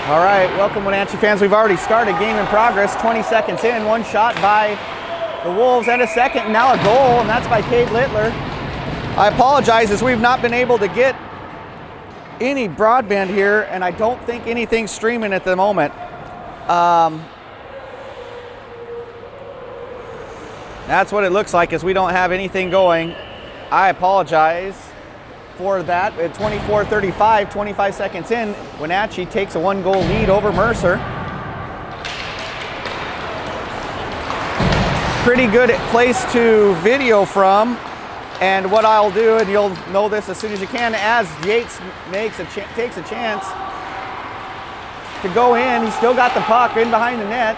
All right, welcome Wenatchee fans. We've already started, game in progress, 20 seconds in. One shot by the Wolves and a second, and now a goal, and that's by Cade Littler. I apologize as we've not been able to get any broadband here, and I don't think anything's streaming at the moment. That's what it looks like, as we don't have anything going. I apologize for that. At 24:35, 25 seconds in, Wenatchee takes a 1-goal lead over Mercer. Pretty good place to video from, and what I'll do, and you'll know this as soon as you can, as Yates takes a chance to go in. He's still got the puck in behind the net.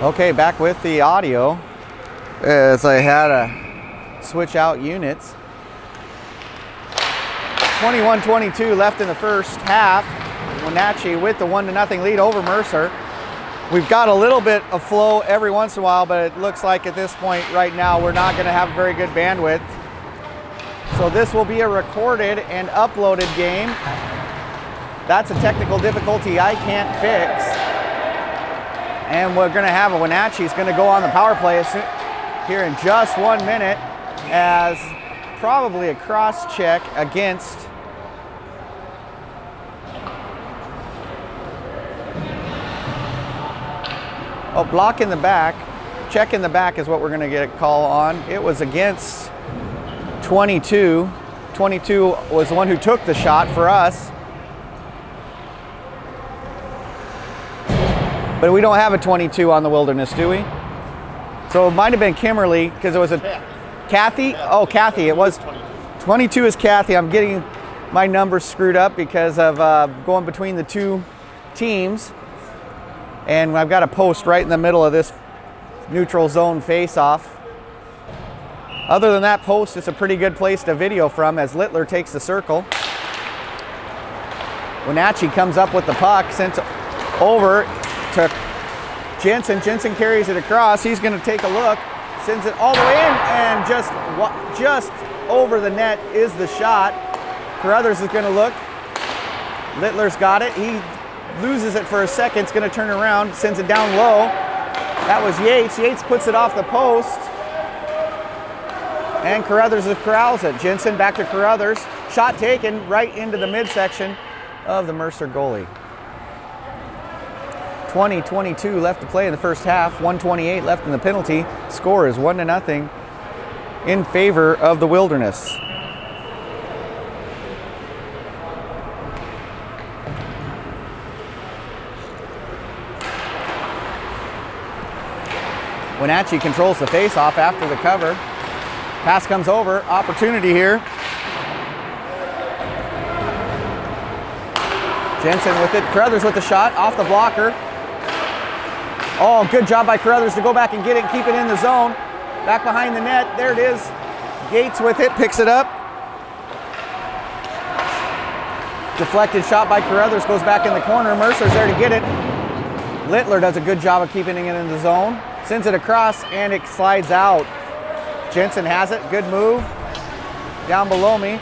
Okay, back with the audio, as I had to switch out units. 21-22 left in the first half. Wenatchee with the 1-0 lead over Mercer. We've got a little bit of flow every once in a while, but it looks like at this point right now we're not going to have very good bandwidth. So this will be a recorded and uploaded game. That's a technical difficulty I can't fix. And we're gonna have a Wenatchee's gonna go on the power play here in just 1 minute as probably a cross check against block in the back. Check in the back is what we're gonna get a call on. It was against 22. 22 was the one who took the shot for us. But we don't have a 22 on the Wilderness, do we? So it might have been Kimberly because it was a Kathy. Oh, Kathy. It was 22 is Kathy. I'm getting my numbers screwed up because of going between the two teams. And I've got a post right in the middle of this neutral zone face-off. Other than that post, it's a pretty good place to video from as Littler takes the circle. Wenatchee comes up with the puck, sent over to Jensen. Jensen carries it across. He's going to take a look, sends it all the way in, and just over the net is the shot. Carruthers is going to look. Littler's got it. He loses it for a second. It's going to turn around, sends it down low. That was Yates. Yates puts it off the post. And Carruthers corrals it. Jensen back to Carruthers. Shot taken right into the midsection of the Mercer goalie. 20-22 left to play in the first half. 1:28 left in the penalty. Score is 1-0 in favor of the Wilderness. Wenatchee controls the face-off after the cover. Pass comes over. Opportunity here. Jensen with it. Carruthers with the shot off the blocker. Oh, good job by Carruthers to go back and get it and keep it in the zone. Back behind the net. There it is. Gates with it. Picks it up. Deflected shot by Carruthers. Goes back in the corner. Mercer's there to get it. Littler does a good job of keeping it in the zone. Sends it across and it slides out. Jensen has it. Good move. Down below me.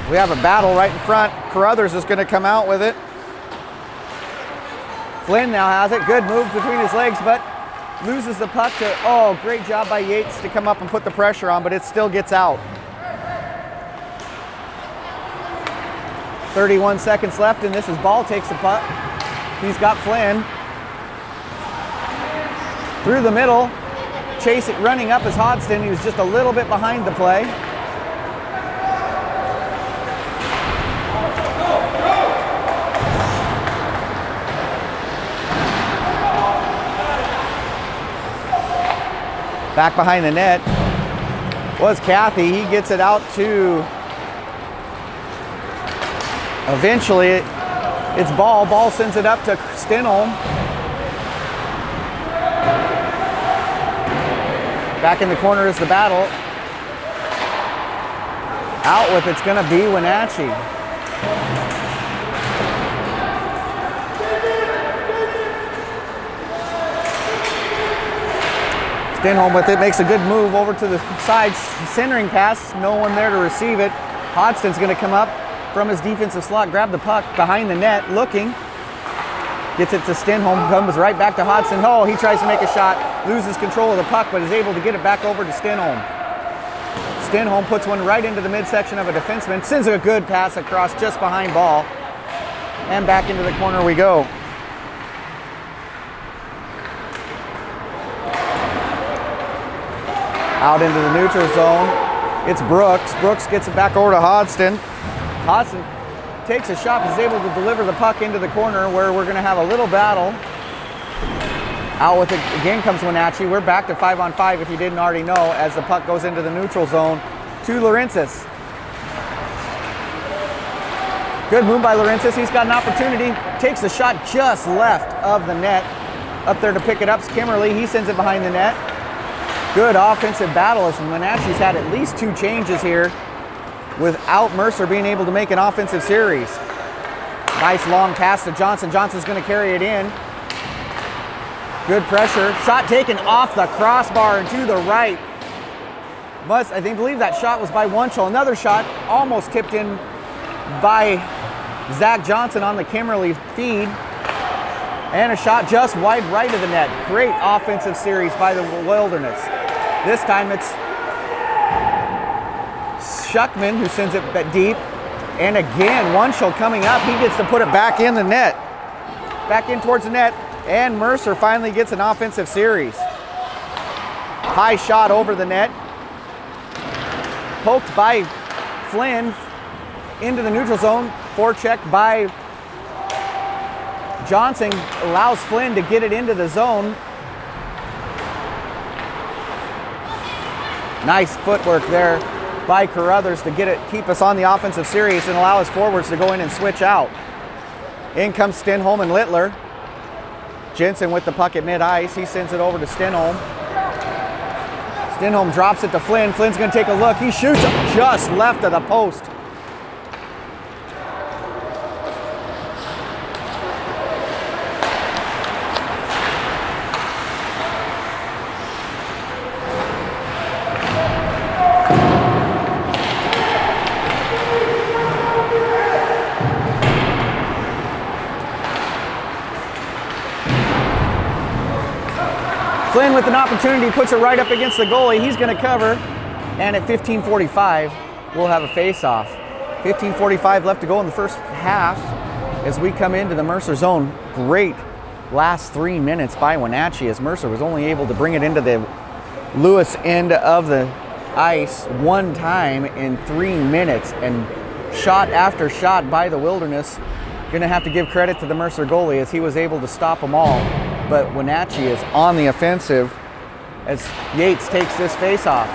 We have a battle right in front. Carruthers is going to come out with it. Flynn now has it. Good move between his legs, but loses the puck to, oh, great job by Yates to come up and put the pressure on, but it still gets out. 31 seconds left, and this is Ball takes the puck. He's got Flynn. Through the middle. Chase it running up is Hodgson. He was just a little bit behind the play. Back behind the net was Kathy. He gets it out to, eventually it's Ball. Ball sends it up to Stenholm. Back in the corner is the battle. Out with it's going to be Wenatchee. Stenholm with it, makes a good move over to the side, centering pass, no one there to receive it. Hodgson's going to come up from his defensive slot, grab the puck behind the net, looking. Gets it to Stenholm, comes right back to Hodgson. Oh, he tries to make a shot, loses control of the puck, but is able to get it back over to Stenholm. Stenholm puts one right into the midsection of a defenseman, sends a good pass across just behind Ball, and back into the corner we go. Out into the neutral zone, it's Brooks. Brooks gets it back over to Hodgson. Hodgson takes a shot, is able to deliver the puck into the corner where we're going to have a little battle. Out with it again comes Wenatchee. We're back to 5-on-5 if you didn't already know, as the puck goes into the neutral zone to Laurentis. Good move by Laurentis. He's got an opportunity. Takes the shot just left of the net. Up there to pick it up is Kimmerly. He sends it behind the net. Good offensive battle as Wenatchee's had at least 2 changes here without Mercer being able to make an offensive series. Nice long pass to Johnson. Johnson's going to carry it in. Good pressure. Shot taken off the crossbar and to the right. I believe that shot was by Wunschel. Another shot almost tipped in by Zach Johnson on the Kimmerly feed. And a shot just wide right of the net. Great offensive series by the Wilderness. This time it's Schuckman who sends it deep. And again, Wunschel coming up. He gets to put it back in the net. Back in towards the net. And Mercer finally gets an offensive series. High shot over the net. Poked by Flynn into the neutral zone. Forecheck by Johnson allows Flynn to get it into the zone. Nice footwork there by Carruthers to keep us on the offensive series and allow his forwards to go in and switch out. In comes Stenholm and Littler. Jensen with the puck at mid-ice. He sends it over to Stenholm. Stenholm drops it to Flynn. Flynn's going to take a look. He shoots just left of the post. Flynn with an opportunity, puts it right up against the goalie. He's going to cover, and at 15:45, we'll have a face-off. 15:45 left to go in the first half as we come into the Mercer zone. Great last 3 minutes by Wenatchee as Mercer was only able to bring it into the Lewis end of the ice one time in 3 minutes, and shot after shot by the Wilderness. Going to have to give credit to the Mercer goalie as he was able to stop them all. But Wenatchee is on the offensive as Yates takes this face-off.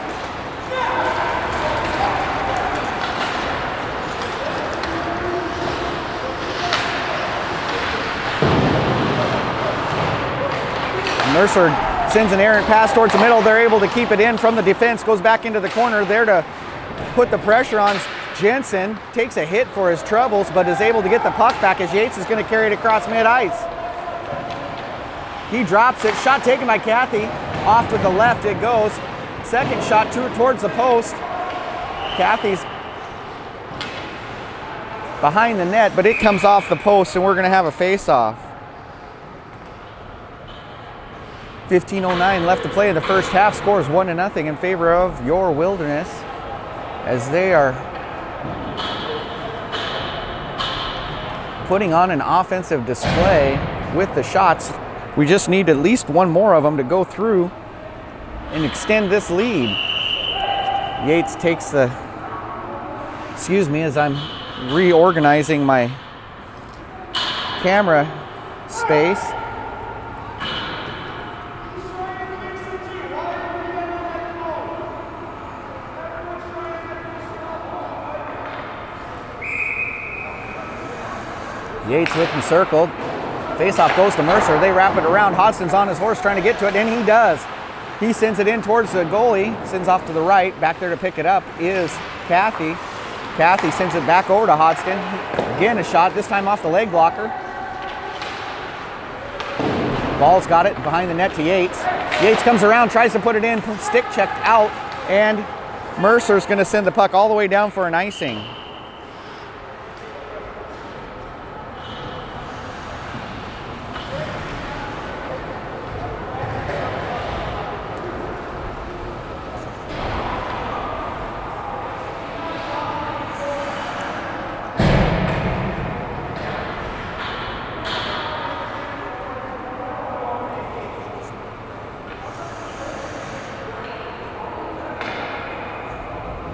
Mercer sends an errant pass towards the middle. They're able to keep it in from the defense. Goes back into the corner there to put the pressure on. Jensen takes a hit for his troubles, but is able to get the puck back as Yates is going to carry it across mid-ice. He drops it. Shot taken by Cathy. Off to the left it goes. Second shot towards the post. Cathy's behind the net, but it comes off the post, and we're going to have a face-off. 15:09 left to play in the first half. Scores 1-0 in favor of your Wilderness as they are putting on an offensive display with the shots. We just need at least one more of them to go through and extend this lead. Yates takes the, excuse me, as I'm reorganizing my camera space. Yates with him circled. Faceoff goes to Mercer. They wrap it around. Hodgson's on his horse trying to get to it, and he does. He sends it in towards the goalie. Sends off to the right. Back there to pick it up is Cathy. Cathy sends it back over to Hodgson. Again, a shot, this time off the leg blocker. Ball's got it behind the net to Yates. Yates comes around, tries to put it in, stick checked out, and Mercer's going to send the puck all the way down for an icing.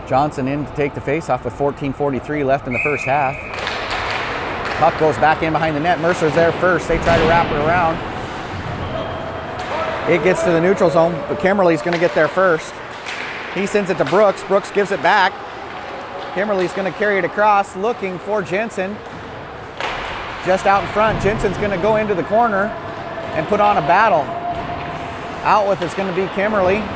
Johnson in to take the face-off with 14:43 left in the first half. Puck goes back in behind the net. Mercer's there first. They try to wrap it around. It gets to the neutral zone, but Kimmerly's going to get there first. He sends it to Brooks. Brooks gives it back. Kimmerly's going to carry it across, looking for Jensen. Just out in front. Jensen's going to go into the corner and put on a battle. Out with it's going to be Kimmerly.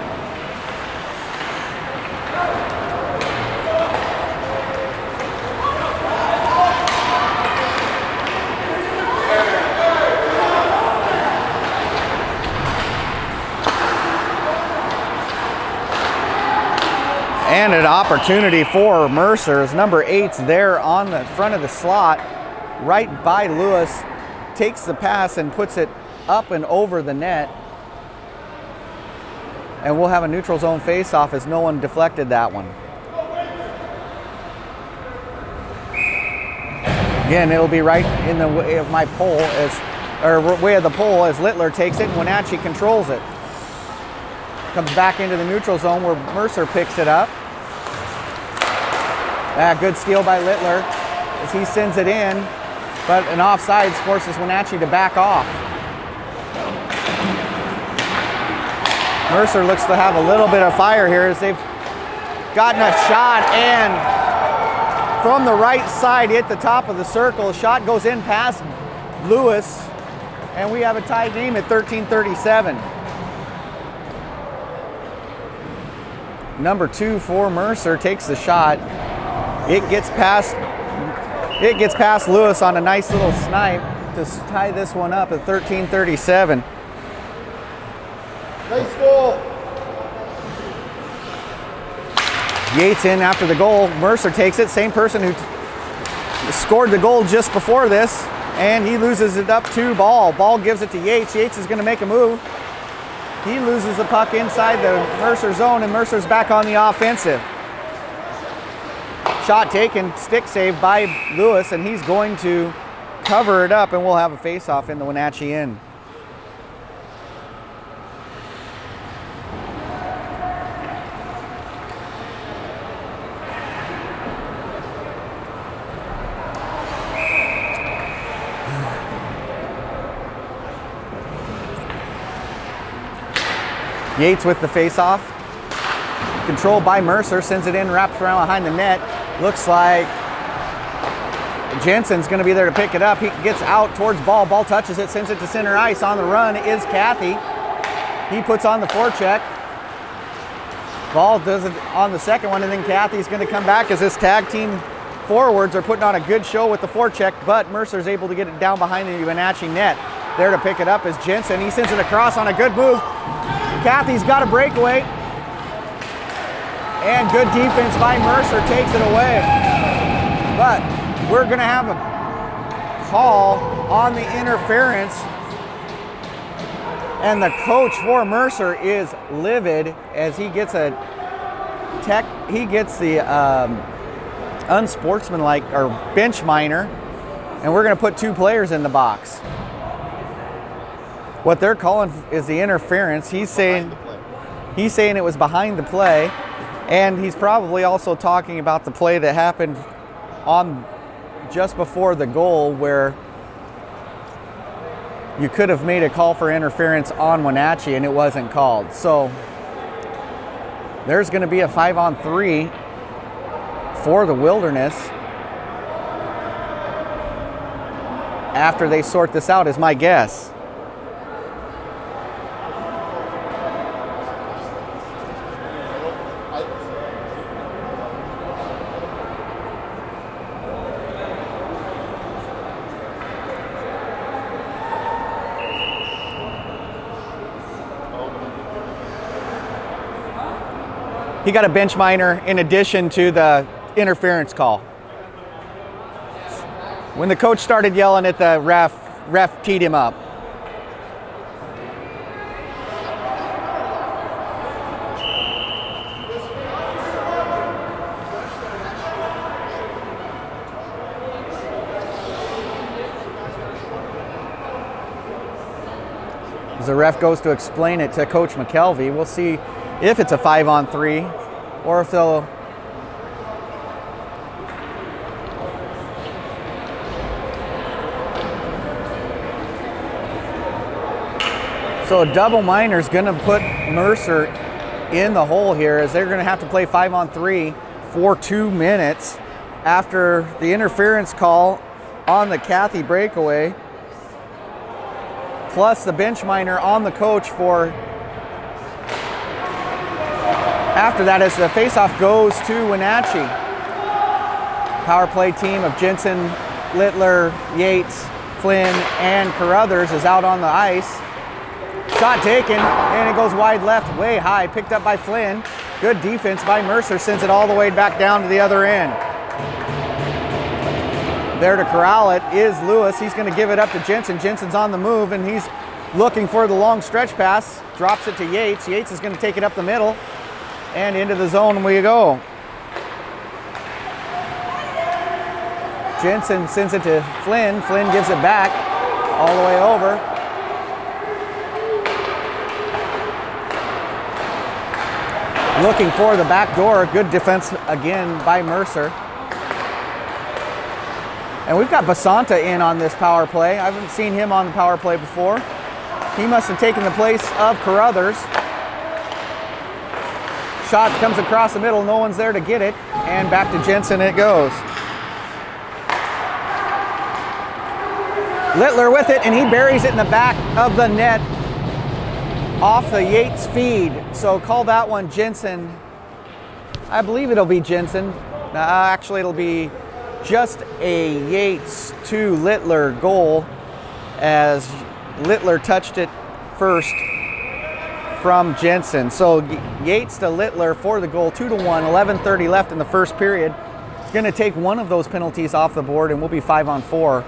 And an opportunity for Mercer as number 8's there on the front of the slot, right by Lewis, takes the pass and puts it up and over the net. And we'll have a neutral zone face-off as no one deflected that one. Again, it'll be right in the way of my pole way of the pole as Littler takes it and Wenatchee controls it. Comes back into the neutral zone where Mercer picks it up. Good steal by Littler as he sends it in, but an offsides forces Wenatchee to back off. Mercer looks to have a little bit of fire here as they've gotten a shot, and from the right side hit the top of the circle. Shot goes in past Lewis, and we have a tie game at 13-37. Number 2 for Mercer takes the shot. It gets past Lewis on a nice little snipe to tie this one up at 13-37. Nice goal. Yates in after the goal. Mercer takes it. Same person who scored the goal just before this, and he loses it up to Ball. Ball gives it to Yates. Yates is going to make a move. He loses the puck inside the Mercer zone, and Mercer's back on the offensive. Shot taken, stick save by Lewis, and he's going to cover it up, and we'll have a face-off in the Wenatchee end. Yates with the face-off. Controlled by Mercer, sends it in, wraps around behind the net. Looks like Jensen's going to be there to pick it up. He gets out towards Ball. Ball touches it, sends it to center ice. On the run is Cathy. He puts on the forecheck. Ball does it on the second one, and then Cathy's going to come back as this tag team forwards are putting on a good show with the forecheck, but Mercer's able to get it down behind the Wenatchee net. There to pick it up is Jensen. He sends it across on a good move. Cathy's got a breakaway. And good defense by Mercer takes it away. But we're going to have a call on the interference. And the coach for Mercer is livid as he gets the unsportsmanlike or bench minor. And we're going to put 2 players in the box. What they're calling is the interference. He's saying it was behind the play. And he's probably also talking about the play that happened on just before the goal where you could have made a call for interference on Wenatchee and it wasn't called. So there's going to be a 5-on-3 for the Wilderness after they sort this out, is my guess. He got a bench minor in addition to the interference call. When the coach started yelling at the ref teed him up. As the ref goes to explain it to Coach McKelvey, we'll see if it's a 5-on-3 or if they'll so a double minor is going to put Mercer in the hole here as they're going to have to play 5-on-3 for 2 minutes after the interference call on the Cathy breakaway, plus the bench minor on the coach for after that, as the faceoff goes to Wenatchee. Power play team of Jensen, Littler, Yates, Flynn, and Carruthers is out on the ice. Shot taken, and it goes wide left, way high, picked up by Flynn. Good defense by Mercer, sends it all the way back down to the other end. There to corral it is Lewis. He's going to give it up to Jensen. Jensen's on the move, and he's looking for the long stretch pass. Drops it to Yates. Yates is going to take it up the middle, and into the zone we go. Jensen sends it to Flynn. Flynn gives it back all the way over. Looking for the back door. Good defense again by Mercer. And we've got Basanta in on this power play. I haven't seen him on the power play before. He must have taken the place of Carruthers. Shot comes across the middle. No one's there to get it. And back to Jensen it goes. Littler with it, and he buries it in the back of the net off the Yates feed. So call that one Jensen. I believe it'll be Jensen. Actually, it'll be just a Yates to Littler goal, as Littler touched it first from Jensen. So Yates to Littler for the goal, 2-1, 11:30 left in the first period. He's going to take one of those penalties off the board, and we'll be 5-on-4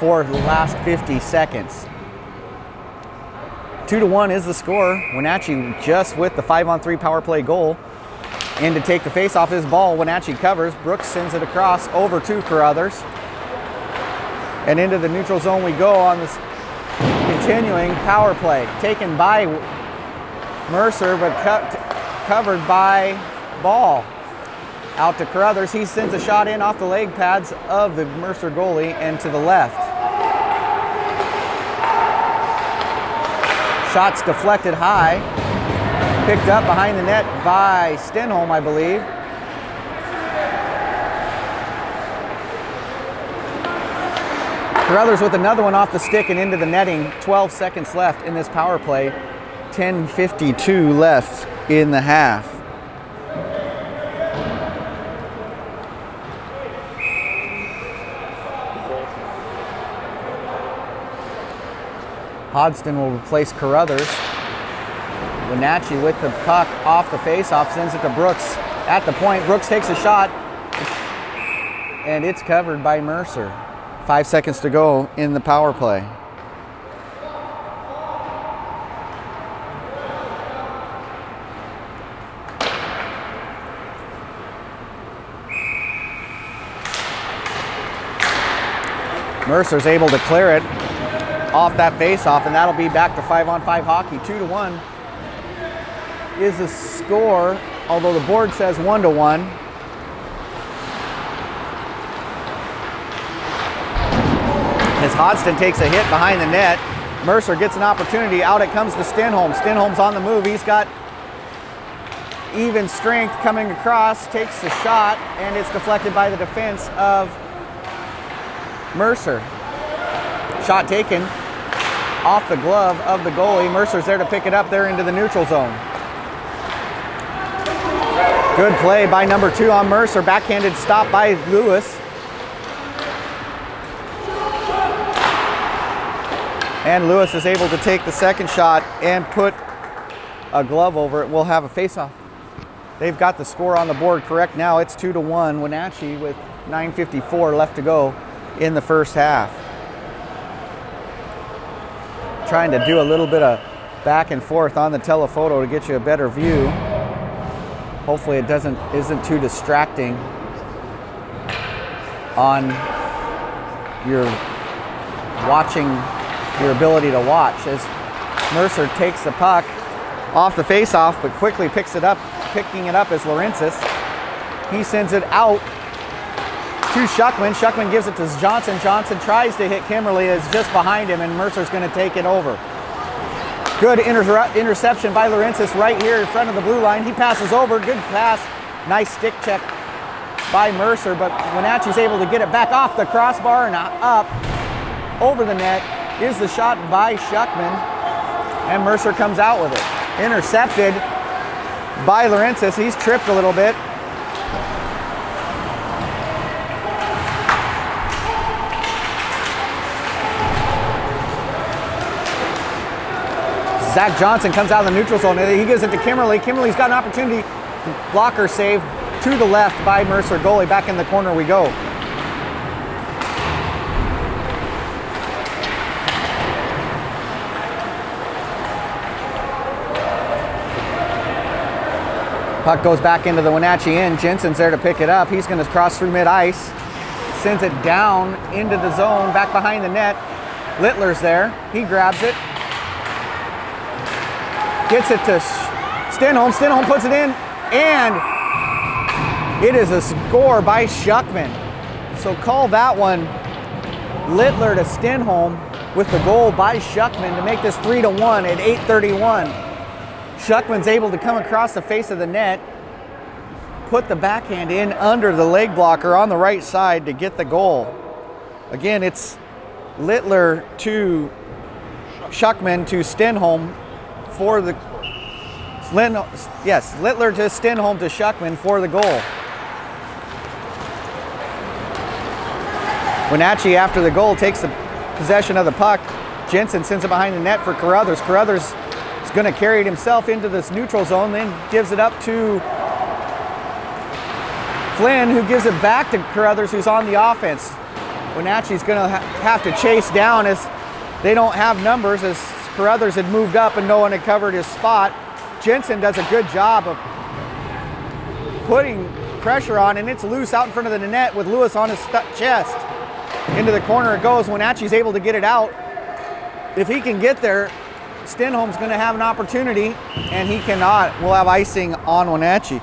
for the last 50 seconds. 2-1 is the score. Wenatchee just with the 5-on-3 power play goal. And to take the face off his ball, Wenatchee covers. Brooks sends it across over to Carruthers. And into the neutral zone we go on this continuing power play. Taken by Mercer, but covered by Ball. Out to Carruthers. He sends a shot in off the leg pads of the Mercer goalie and to the left. Shots deflected high. Picked up behind the net by Stenholm, I believe. Carruthers with another one off the stick and into the netting. 12 seconds left in this power play. 10:52 left in the half. Hodgson will replace Carruthers. Wenatchee with the puck off the face-off, sends it to Brooks at the point. Brooks takes a shot, and it's covered by Mercer. 5 seconds to go in the power play. Mercer's able to clear it off that face-off, and that'll be back to 5-on-5 hockey. 2-1 is the score, although the board says 1-1. As Hodgson takes a hit behind the net, Mercer gets an opportunity. Out it comes to Stenholm. Stenholm's on the move. He's got even strength coming across, takes the shot, and it's deflected by the defense of Mercer. Shot taken off the glove of the goalie. Mercer's there to pick it up there into the neutral zone. Good play by number 2 on Mercer. Backhanded stop by Lewis. And Lewis is able to take the second shot and put a glove over it. We'll have a face-off. They've got the score on the board correct now. It's 2-1. Wenatchee with 9:54 left to go in the first half. Trying to do a little bit of back and forth on the telephoto to get you a better view. Hopefully it isn't too distracting on your ability to watch, as Mercer takes the puck off the face-off, but quickly picking it up is Laurentis. He sends it out to Shuckman. Shuckman gives it to Johnson. Johnson tries to hit Kimmerly, is just behind him, and Mercer's going to take it over. Good interception by Laurentis right here in front of the blue line. He passes over. Good pass. Nice stick check by Mercer, but Wenatchee's able to get it back off the crossbar and up over the net. Is the shot by Shuckman, and Mercer comes out with it. Intercepted by Laurentis. He's tripped a little bit. Zach Johnson comes out of the neutral zone. He gives it to Kimmerly. Kimmerly's got an opportunity blocker save to the left by Mercer goalie. Back in the corner we go. Puck goes back into the Wenatchee end. Jensen's there to pick it up. He's going to cross through mid-ice. Sends it down into the zone, back behind the net. Littler's there. He grabs it. Gets it to Stenholm. Stenholm puts it in, and it is a score by Schuckman. So call that one Littler to Stenholm with the goal by Schuckman to make this 3-1 at 8:31. Schuckman's able to come across the face of the net, put the backhand in under the leg blocker on the right side to get the goal. Again, it's Littler to Schuckman to Stenholm for the Littler to Stenholm to Schuckman for the goal. Wenatchee, after the goal, takes the possession of the puck. Jensen sends it behind the net for Carruthers. Carruthers is going to carry it himself into this neutral zone, then gives it up to Flynn, who gives it back to Carruthers, who's on the offense. Wenatchee's going to have to chase down as they don't have numbers, as Carruthers had moved up and no one had covered his spot. Jensen does a good job of putting pressure on, and it's loose out in front of the net with Lewis on his chest. Into the corner it goes. Wenatchee's able to get it out. If he can get there, Stenholm's going to have an opportunity, and he cannot. We'll have icing on Wenatchee.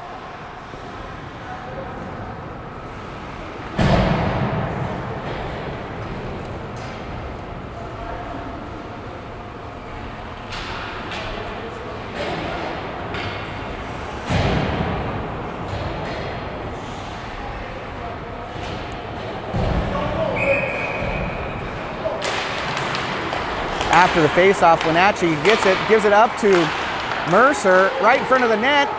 After the face-off, Wenatchee gets it, gives it up to Mercer right in front of the net.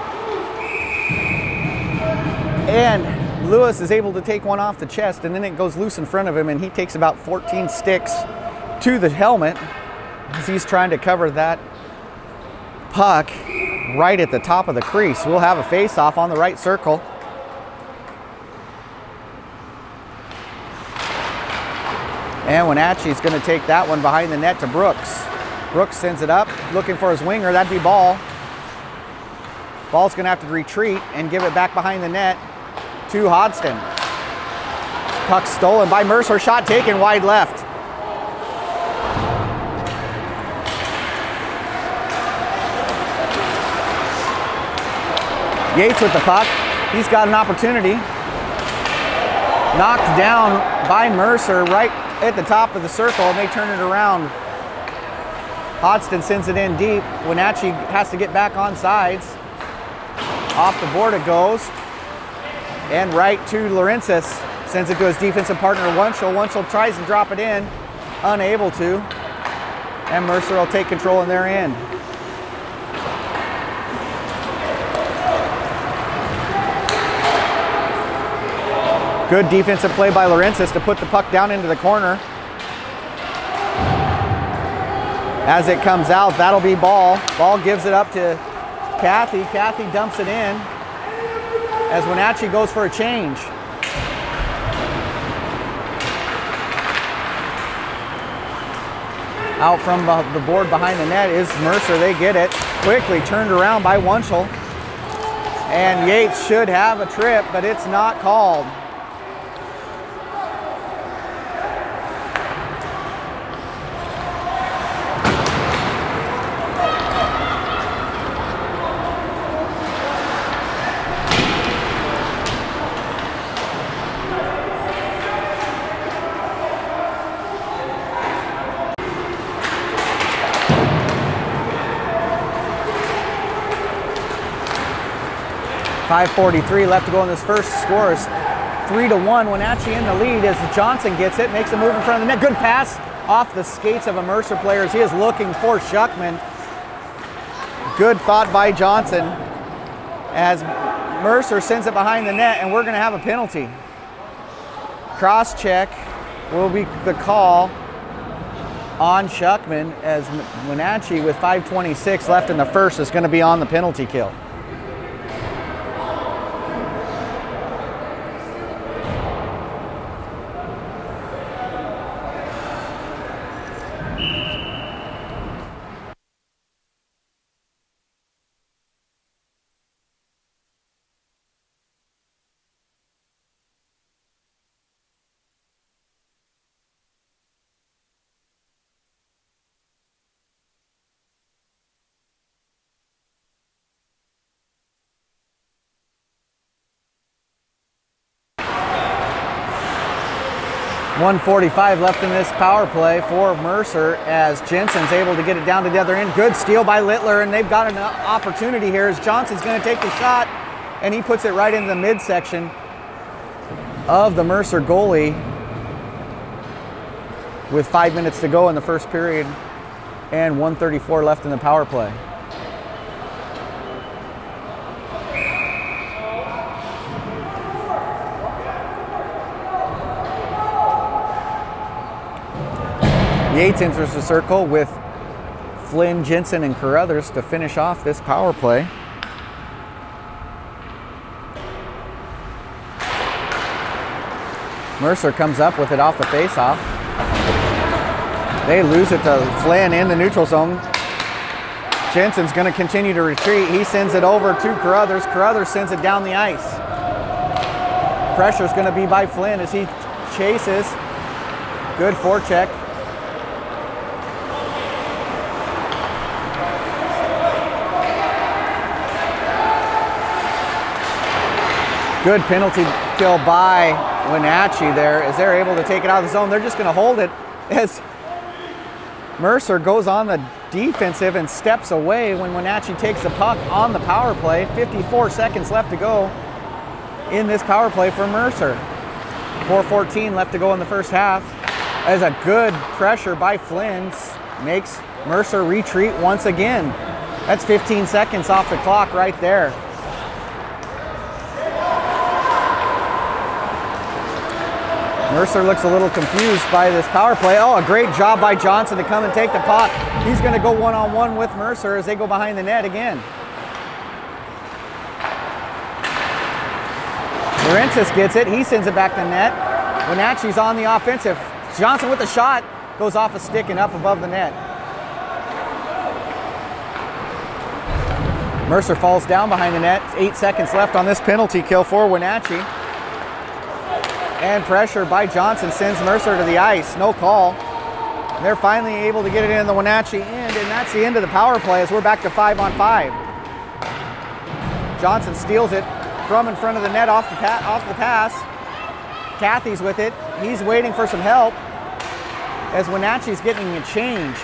And Lewis is able to take one off the chest, and then it goes loose in front of him, and he takes about 14 sticks to the helmet as he's trying to cover that puck right at the top of the crease. We'll have a face-off on the right circle. And Wenatchee's going to take that one behind the net to Brooks. Brooks sends it up, looking for his winger. That'd be Ball. Ball's going to have to retreat and give it back behind the net to Hodgson. Puck stolen by Mercer. Shot taken wide left. Yates with the puck. He's got an opportunity. Knocked down by Mercer right at the top of the circle, and they turn it around. Hodgson sends it in deep. Wenatchee has to get back on sides. Off the board it goes. And right to Laurentis. Sends it to his defensive partner, Wunschel. Wunschel tries to drop it in. Unable to. And Mercer will take control in their end. Good defensive play by Laurentis to put the puck down into the corner. As it comes out, that'll be Ball. Ball gives it up to Cathy. Cathy dumps it in as Wenatchee goes for a change. Out from the board behind the net is Mercer. They get it. Quickly turned around by Wunschel. And Yates should have a trip, but it's not called. .543 left to go in this first. Score is 3-1. Wenatchee in the lead as Johnson gets it, makes a move in front of the net. Good pass off the skates of a Mercer player as he is looking for Schuckman. Good thought by Johnson as Mercer sends it behind the net, and we're going to have a penalty. Cross check will be the call on Schuckman as Wenatchee with 5:26 left in the first is going to be on the penalty kill. 1:45 left in this power play for Mercer as Jensen's able to get it down to the other end. Good steal by Littler, and they've got an opportunity here as Johnson's going to take the shot, and he puts it right into the midsection of the Mercer goalie with 5 minutes to go in the first period and 1:34 left in the power play. Yates enters the circle with Flynn, Jensen, and Carruthers to finish off this power play. Mercer comes up with it off the faceoff. They lose it to Flynn in the neutral zone. Jensen's going to continue to retreat. He sends it over to Carruthers. Carruthers sends it down the ice. Pressure's going to be by Flynn as he chases. Good forecheck. Good penalty kill by Wenatchee there as they're able to take it out of the zone. They're just going to hold it as Mercer goes on the defensive and steps away when Wenatchee takes the puck on the power play. 54 seconds left to go in this power play for Mercer. 4:14 left to go in the first half as a good pressure by Flynn makes Mercer retreat once again. That's 15 seconds off the clock right there. Mercer looks a little confused by this power play. Oh, a great job by Johnson to come and take the puck. He's going to go one-on-one with Mercer as they go behind the net again. Laurentis gets it. He sends it back to net. Wenatchee's on the offensive. Johnson with the shot. Goes off a stick and up above the net. Mercer falls down behind the net. 8 seconds left on this penalty kill for Wenatchee. And pressure by Johnson sends Mercer to the ice. No call. They're finally able to get it in the Wenatchee end, and that's the end of the power play as we're back to 5-on-5. Johnson steals it from in front of the net off the pass. Cathy's with it. He's waiting for some help as Wenatchee's getting a change.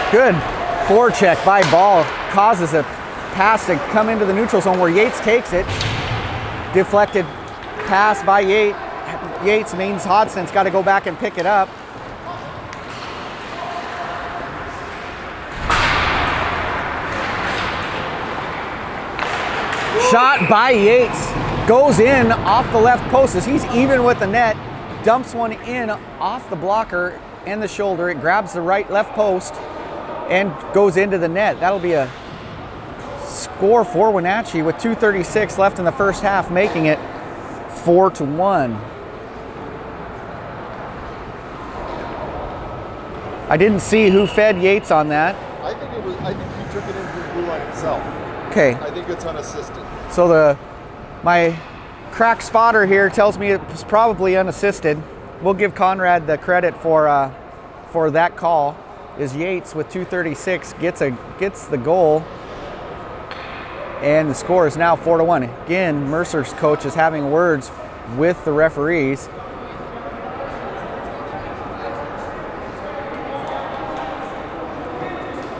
Good forecheck by Ball causes a pass to come into the neutral zone where Yates takes it. Deflected pass by Yates means Hodgson's got to go back and pick it up. Shot by Yates goes in off the left post as he's even with the net. Dumps one in off the blocker and the shoulder. It grabs the left post and goes into the net. That'll be a score for Wenatchee with 2:36 left in the first half, making it 4-1. I didn't see who fed Yates on that. I think he took it into the blue line himself. Okay. I think it's unassisted. So my crack spotter here tells me it was probably unassisted. We'll give Conrad the credit for that call. Is Yates with 2:36 gets the goal, and the score is now 4-1. Again, Mercer's coach is having words with the referees.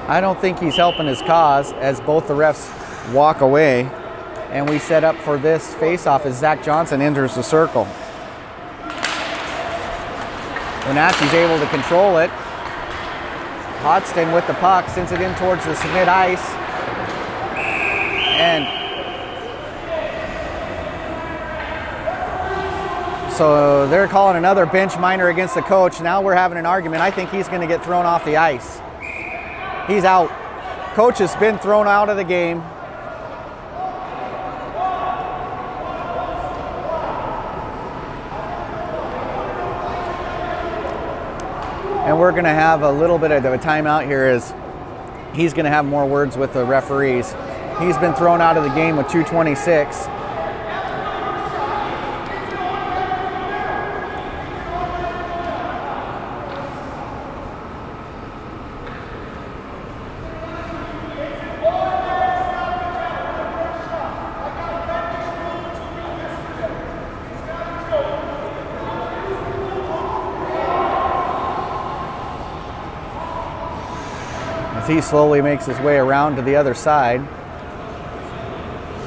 I don't think he's helping his cause as both the refs walk away, and we set up for this face-off as Zach Johnson enters the circle. Wenatchee's able to control it. Hodgson with the puck, sends it in towards the mid ice. And so they're calling another bench minor against the coach. Now we're having an argument. I think he's going to get thrown off the ice. He's out. Coach has been thrown out of the game. And we're going to have a little bit of a timeout here as he's going to have more words with the referees. He's been thrown out of the game with 2:26. As he slowly makes his way around to the other side.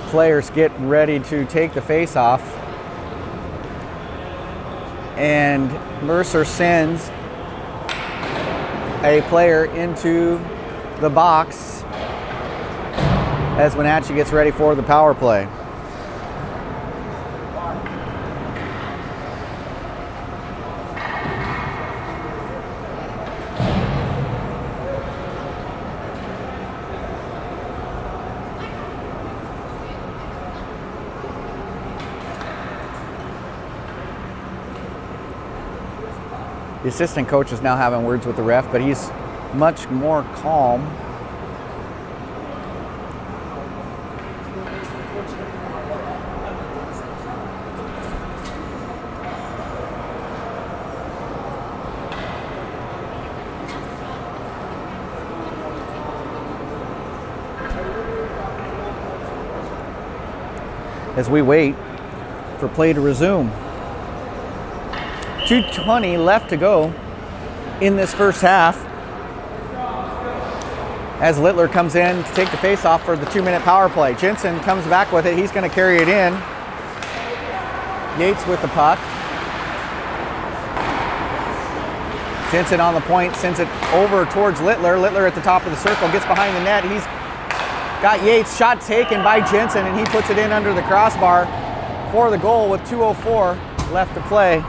Players get ready to take the face-off. And Mercer sends a player into the box as Wenatchee gets ready for the power play. The assistant coach is now having words with the ref, but he's much more calm. As we wait for play to resume. 2:20 left to go in this first half. As Littler comes in to take the face-off for the 2-minute power play. Jensen comes back with it. He's going to carry it in. Yates with the puck. Jensen on the point, sends it over towards Littler. Littler at the top of the circle, gets behind the net. He's got Yates, shot taken by Jensen, and he puts it in under the crossbar for the goal with 2:04 left to play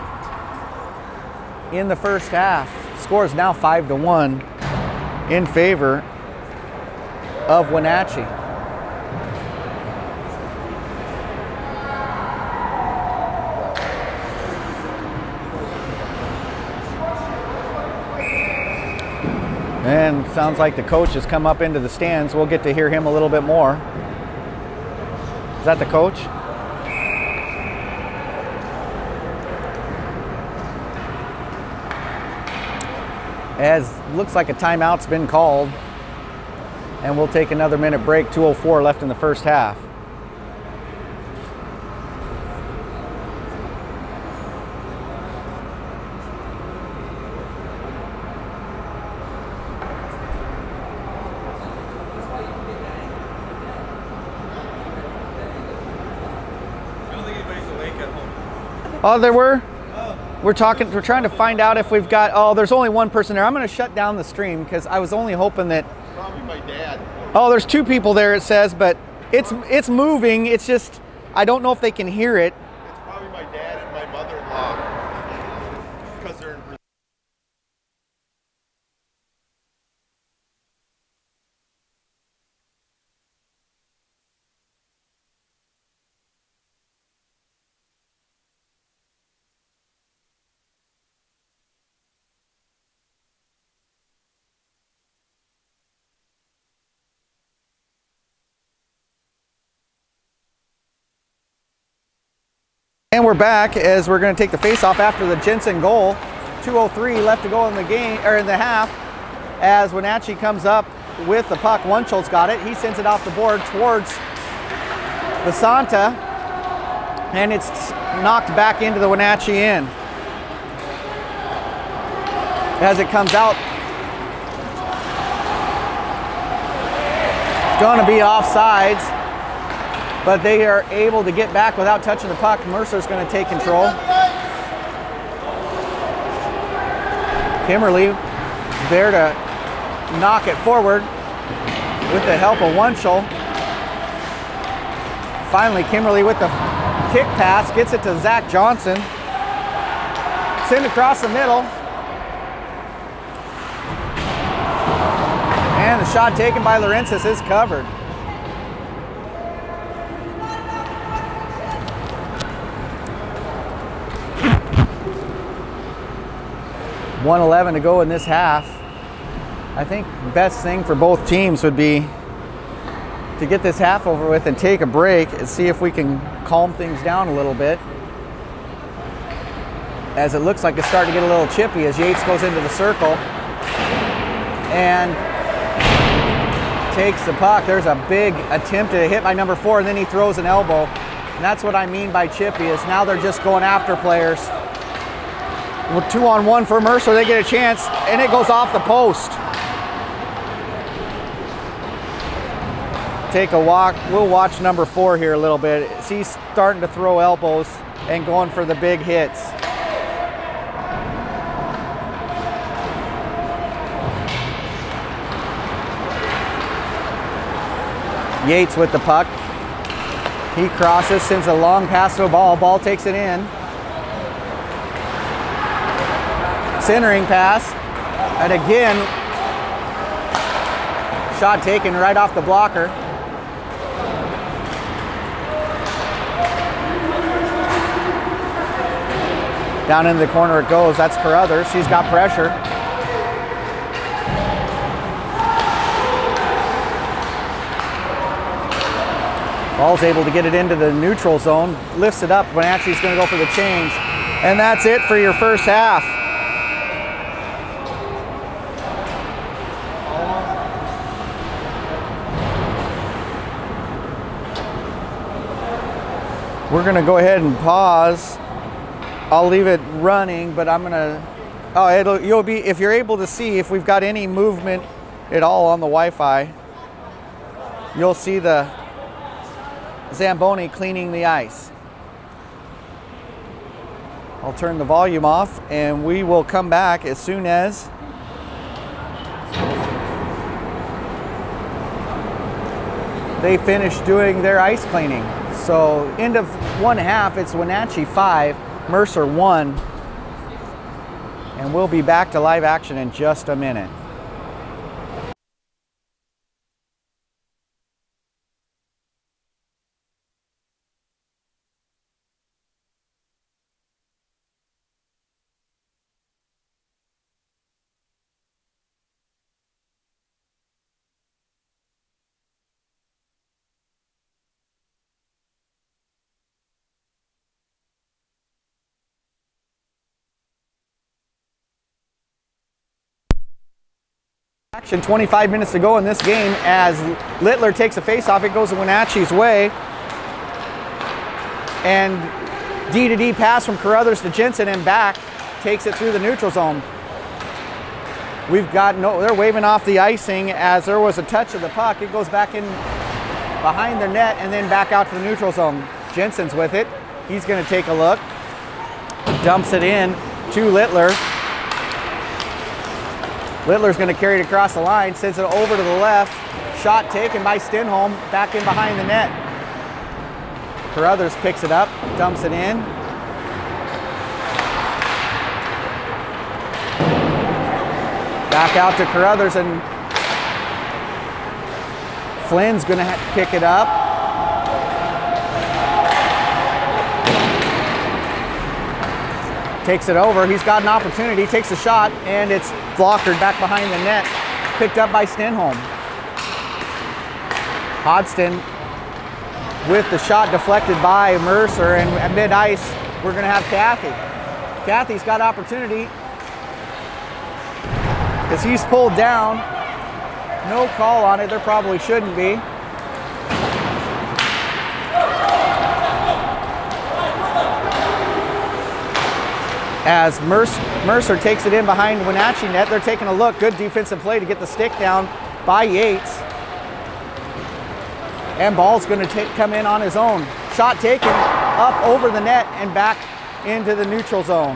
in the first half. Score is now 5-1 in favor of Wenatchee. And sounds like the coach has come up into the stands. We'll get to hear him a little bit more. Is that the coach? As looks like a timeout's been called, and we'll take another minute break. 2:04 left in the first half. I don't think anybody's awake at home. Oh, there were? We're trying to find out if we've got, oh, there's only one person there. I'm going to shut down the stream because I was only hoping that. Probably my dad. Oh, there's 2 people there, it says, but it's moving. It's just, I don't know if they can hear it. It's probably my dad and my mother-in-law. Because they're in Brazil. And we're back as we're going to take the face-off after the Jensen goal. 2:03 left to go in the game, or in the half, as Wenatchee comes up with the puck. Wunschel's got it. He sends it off the board towards Basanta, and it's knocked back into the Wenatchee end. As it comes out, it's going to be offsides, but they are able to get back without touching the puck. Mercer's going to take control. Kimberly there to knock it forward with the help of Wunschel. Finally, Kimberly with the kick pass gets it to Zach Johnson. Send across the middle. And the shot taken by Lawrences is covered. 1:11 to go in this half. I think the best thing for both teams would be to get this half over with and take a break and see if we can calm things down a little bit, as it looks like it's starting to get a little chippy as Yates goes into the circle and takes the puck. There's a big attempt to hit by number 4, and then he throws an elbow. And that's what I mean by chippy, is now they're just going after players. With 2-on-1 for Mercer, they get a chance, and it goes off the post. take a walk. We'll watch number 4 here a little bit. He's starting to throw elbows and going for the big hits. Yates with the puck. He crosses, sends a long pass to a ball. Ball takes it in. Centering pass. And again, shot taken right off the blocker. Down into the corner it goes. That's Carruthers. She's got pressure. Ball's able to get it into the neutral zone. Lifts it up. Wenatchee's going to go for the change. And that's it for your first half. We're going to go ahead and pause. I'll leave it running, but I'm going to, you'll be, if you're able to see if we've got any movement at all on the Wi-Fi, you'll see the Zamboni cleaning the ice. I'll turn the volume off and we will come back as soon as they finish doing their ice cleaning. So end of one half, it's Wenatchee 5, Mercer 1, and we'll be back to live action in just a minute. Action, 25 minutes to go in this game as Littler takes a face-off. It goes to Wenatchee's way. And D-to-D pass from Carruthers to Jensen and back. Takes it through the neutral zone. We've got they're waving off the icing as there was a touch of the puck. It goes back in behind the net and then back out to the neutral zone. Jensen's with it. He's going to take a look. Dumps it in to Littler. Littler's going to carry it across the line, sends it over to the left. Shot taken by Stenholm, back in behind the net. Carruthers picks it up, dumps it in. Back out to Carruthers, and Flynn's going to pick it up. Takes it over. He's got an opportunity. Takes a shot, and it's blockered back behind the net. Picked up by Stenholm. Hodgson with the shot deflected by Mercer, and at mid-ice, we're going to have Cathy. Cathy's got opportunity because he's pulled down. No call on it. There probably shouldn't be. As Mercer takes it in behind Wenatchee net, they're taking a look. Good defensive play to get the stick down by Yates. And ball's going to come in on his own. Shot taken up over the net and back into the neutral zone.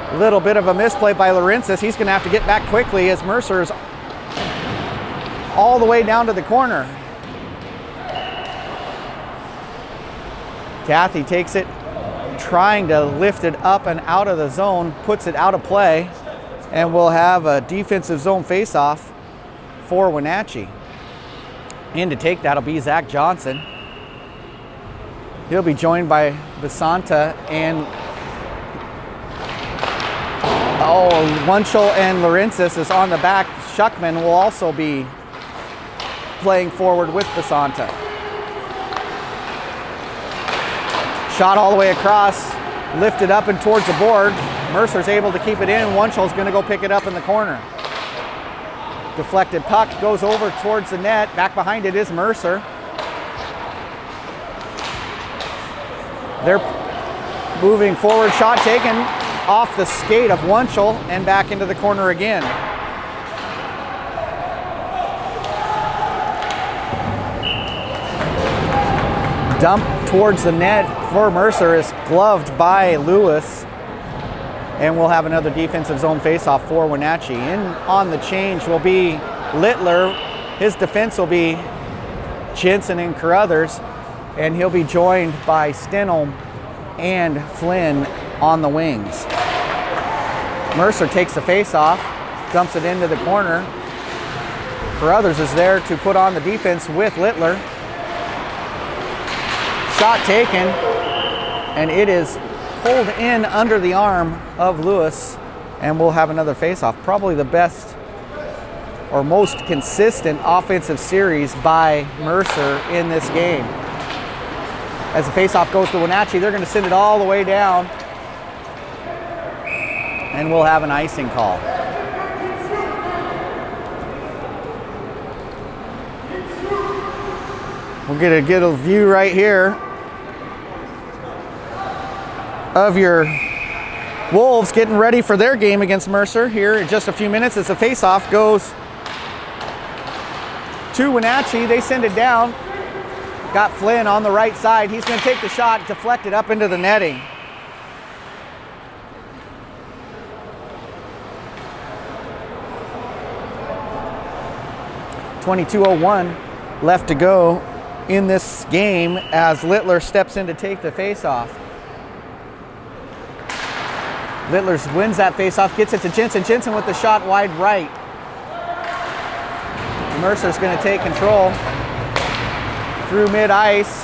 A little bit of a misplay by Laurentis. He's going to have to get back quickly as Mercer's all the way down to the corner. Cathy takes it, trying to lift it up and out of the zone, puts it out of play, and we'll have a defensive zone face-off for Wenatchee. In to take that'll be Zach Johnson. He'll be joined by Basanta and Wunschel, and Laurentis is on the back. Schuckman will also be playing forward with Basanta. Shot all the way across, lifted up and towards the board. Mercer's able to keep it in. Wunschel's going to go pick it up in the corner. Deflected puck goes over towards the net. Back behind it is Mercer. They're moving forward. Shot taken off the skate of Wunschel and back into the corner again. dump towards the net for Mercer is gloved by Lewis. And we'll have another defensive zone faceoff for Wenatchee. In on the change will be Littler. His defense will be Jensen and Carruthers. And he'll be joined by Stenholm and Flynn on the wings. Mercer takes the faceoff, dumps it into the corner. Carruthers is there to put on the defense with Littler. Shot taken, and it is pulled in under the arm of Lewis, and we'll have another faceoff. Probably the best or most consistent offensive series by Mercer in this game. As the faceoff goes to Wenatchee, they're going to send it all the way down, and we'll have an icing call. We'll get a view right here of your Wolves getting ready for their game against Mercer here in just a few minutes as the faceoff goes to Wenatchee. They send it down. Got Flynn on the right side. He's going to take the shot, deflect it up into the netting. .22:01 left to go in this game as Littler steps in to take the faceoff. Littler wins that faceoff, gets it to Jensen. Jensen with the shot wide right. Mercer's going to take control through mid-ice.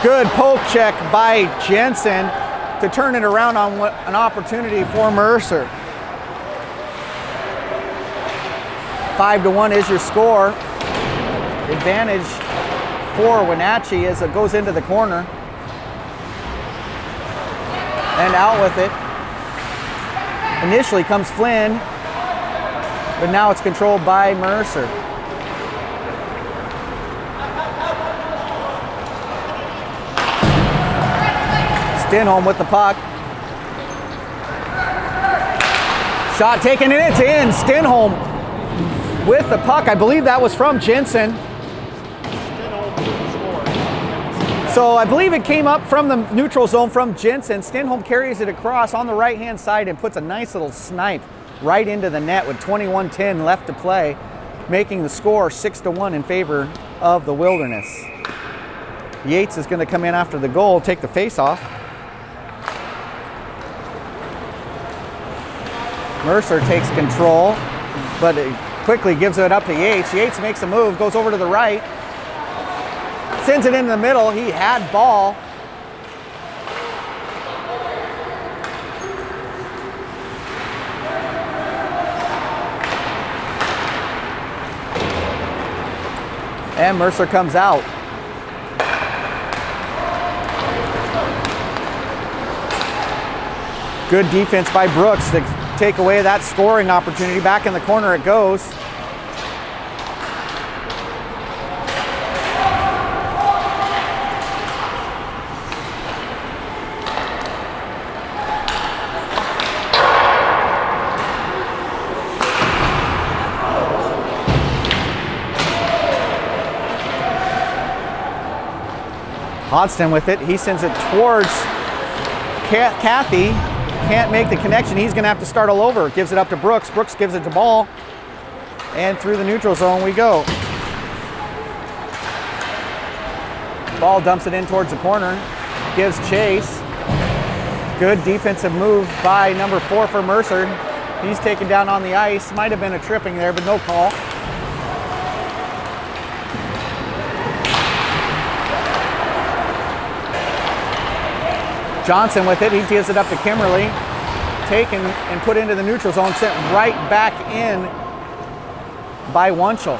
Good poke check by Jensen to turn it around on an opportunity for Mercer. 5-1 is your score. Advantage for Wenatchee as it goes into the corner. And out with it. Initially comes Flynn, but now it's controlled by Mercer. Stenholm with the puck. Shot taken and it's in. Stenholm with the puck. I believe that was from Jensen. So I believe it came up from the neutral zone from Jensen. Stenholm carries it across on the right-hand side and puts a nice little snipe right into the net with 21:10 left to play, making the score 6-1 in favor of the Wilderness. Yates is going to come in after the goal, take the face-off. Mercer takes control, but it quickly gives it up to Yates. Yates makes a move, goes over to the right, sends it in the middle. He had ball. And Mercer comes out. Good defense by Brooks to take away that scoring opportunity. Back in the corner it goes. Hodgson with it. He sends it towards Cathy. Can't make the connection. He's going to have to start all over. Gives it up to Brooks. Brooks gives it to Ball. And through the neutral zone we go. Ball dumps it in towards the corner. Gives chase. Good defensive move by number 4 for Mercer. He's taken down on the ice. Might have been a tripping there, but no call. Johnson with it. He gives it up to Kimmerly. Taken and put into the neutral zone. Sent right back in by Wunschel.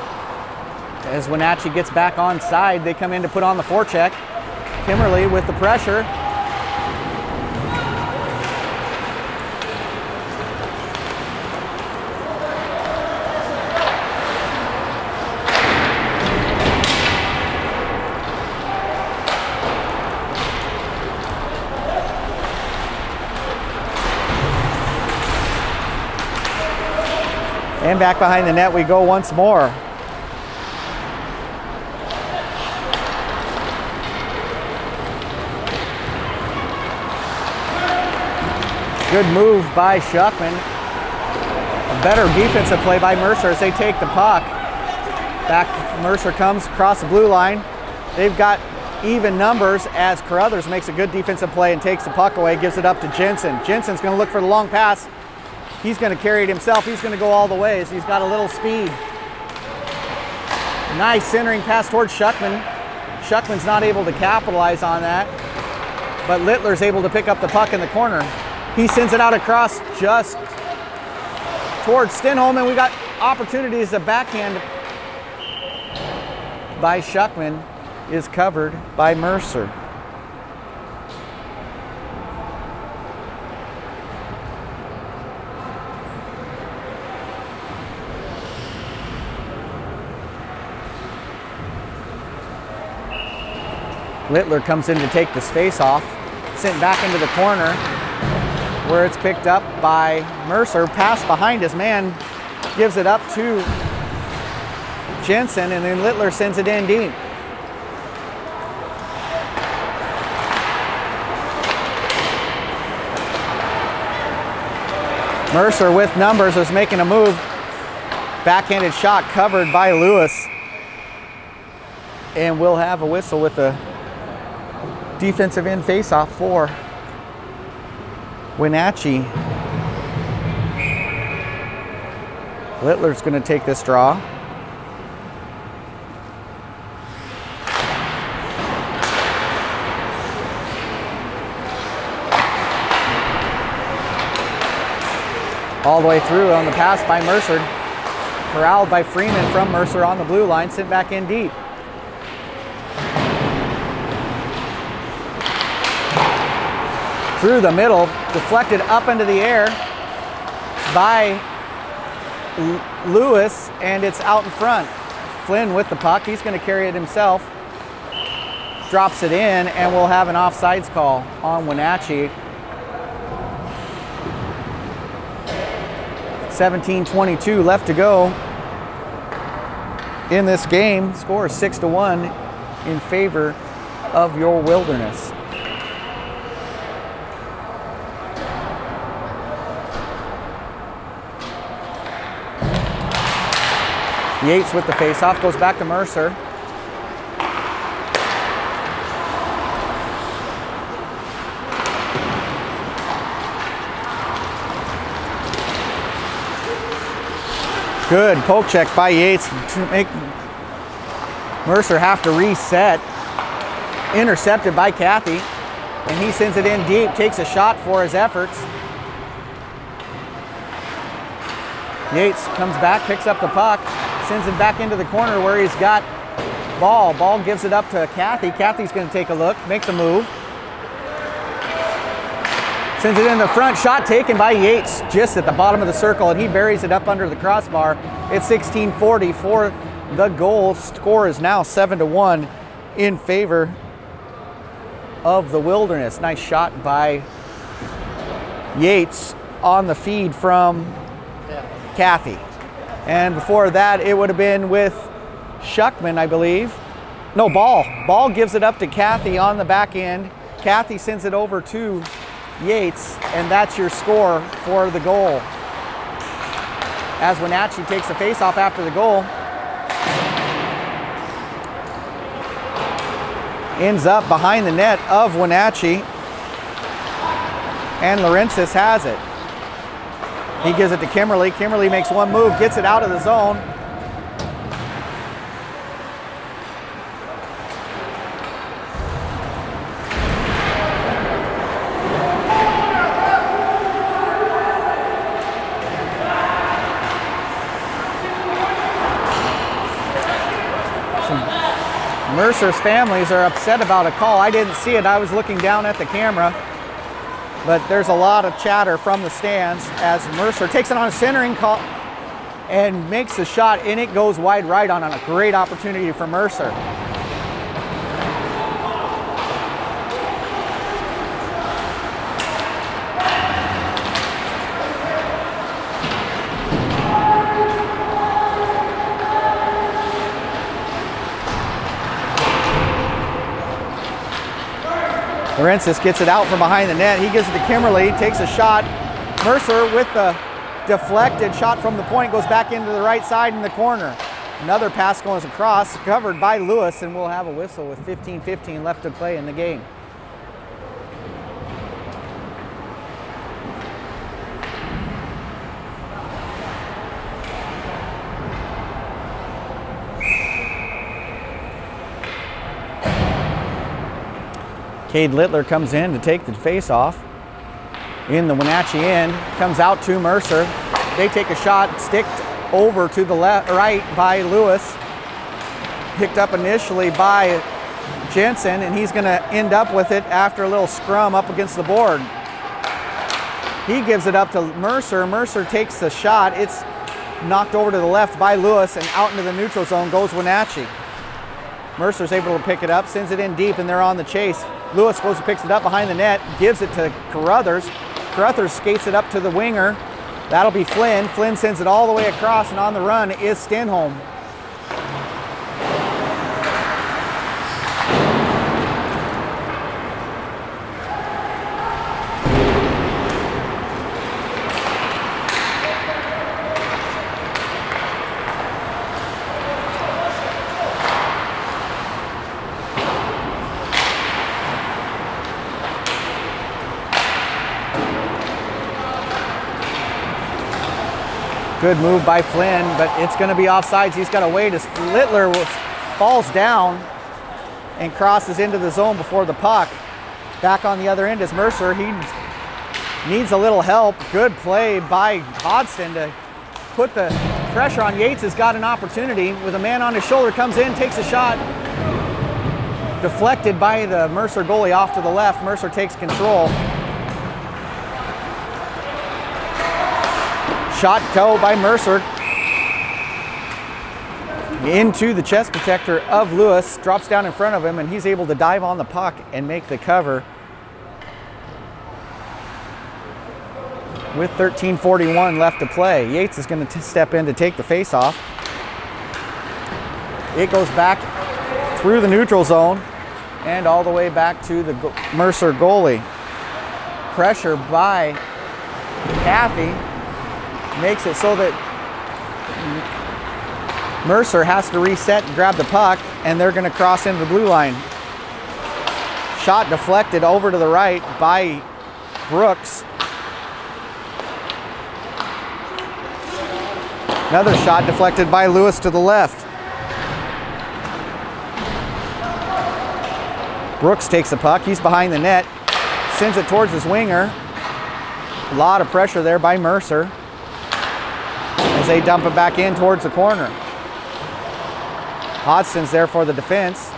As Wenatchee gets back on side, they come in to put on the forecheck. Kimmerly with the pressure. And back behind the net we go once more. Good move by Shuckman. A better defensive play by Mercer as they take the puck. Back, Mercer comes across the blue line. They've got even numbers as Carruthers makes a good defensive play and takes the puck away, gives it up to Jensen. Jensen's going to look for the long pass. He's going to carry it himself. He's going to go all the way as he's got a little speed. Nice centering pass towards Shuckman. Shuckman's not able to capitalize on that, but Littler's able to pick up the puck in the corner. He sends it out across just towards Stenholm, and we got opportunities. The backhand by Shuckman is covered by Mercer. Littler comes in to take this face off, sent back into the corner where it's picked up by Mercer. Pass behind his man, gives it up to Jensen, and then Littler sends it in deep. Mercer with numbers is making a move. Backhanded shot covered by Lewis. And we'll have a whistle with a defensive end faceoff for Wenatchee. Littler's going to take this draw. All the way through on the pass by Mercer. Corralled by Freeman from Mercer on the blue line, sent back in deep. Through the middle, deflected up into the air by Lewis, and it's out in front. Flynn with the puck, he's going to carry it himself. Drops it in, and we'll have an offsides call on Wenatchee. 17:22 left to go in this game. Score is 6-1 in favor of your Wilderness. Yates with the faceoff, goes back to Mercer. Good poke check by Yates to make Mercer have to reset. Intercepted by Cathy, and he sends it in deep, takes a shot for his efforts. Yates comes back, picks up the puck, sends it back into the corner where he's got Ball. Ball gives it up to Cathy. Cathy's going to take a look, makes a move. Sends it in the front, shot taken by Yates just at the bottom of the circle, and he buries it up under the crossbar. It's 16:40 for the goal. Score is now 7-1 in favor of the Wilderness. Nice shot by Yates on the feed from Cathy. And before that, it would have been with Shuckman, I believe. No, Ball. Ball gives it up to Cathy on the back end. Cathy sends it over to Yates, and that's your score for the goal. As Wenatchee takes the face-off after the goal. Ends up behind the net of Wenatchee, and Laurentis has it. He gives it to Kimberly. Kimberly makes one move, gets it out of the zone. Mercer's families are upset about a call. I didn't see it. I was looking down at the camera. But there's a lot of chatter from the stands as Mercer takes it on a centering call and makes the shot, and it goes wide right on a great opportunity for Mercer. Lawrences gets it out from behind the net. He gives it to Kimberly, takes a shot. Mercer with the deflected shot from the point goes back into the right side in the corner. Another pass goes across, covered by Lewis, and we'll have a whistle with 15:15 left to play in the game. Cade Littler comes in to take the face-off. In the Wenatchee end, comes out to Mercer. They take a shot, sticked over to the right by Lewis. Picked up initially by Jensen, and he's gonna end up with it after a little scrum up against the board. He gives it up to Mercer. Mercer takes the shot. It's knocked over to the left by Lewis, and out into the neutral zone goes Wenatchee. Mercer's able to pick it up, sends it in deep, and they're on the chase. Lewis goes and picks it up behind the net, gives it to Carruthers. Carruthers skates it up to the winger. That'll be Flynn. Flynn sends it all the way across, and on the run is Stenholm. Good move by Flynn, but it's going to be offsides. He's got to wait as Littler falls down and crosses into the zone before the puck. Back on the other end is Mercer. He needs a little help. Good play by Hodgson to put the pressure on. Yates has got an opportunity with a man on his shoulder, comes in, takes a shot. Deflected by the Mercer goalie off to the left. Mercer takes control. Shot go by Mercer into the chest protector of Lewis, drops down in front of him, and he's able to dive on the puck and make the cover. With 13:41 left to play, Yates is going to step in to take the face-off. It goes back through the neutral zone and all the way back to the Mercer goalie. Pressure by Kathy makes it so that Mercer has to reset and grab the puck, and they're going to cross into the blue line. Shot deflected over to the right by Brooks. Another shot deflected by Lewis to the left. Brooks takes the puck. He's behind the net. Sends it towards his winger. A lot of pressure there by Mercer as they dump it back in towards the corner. Hodgson's there for the defense.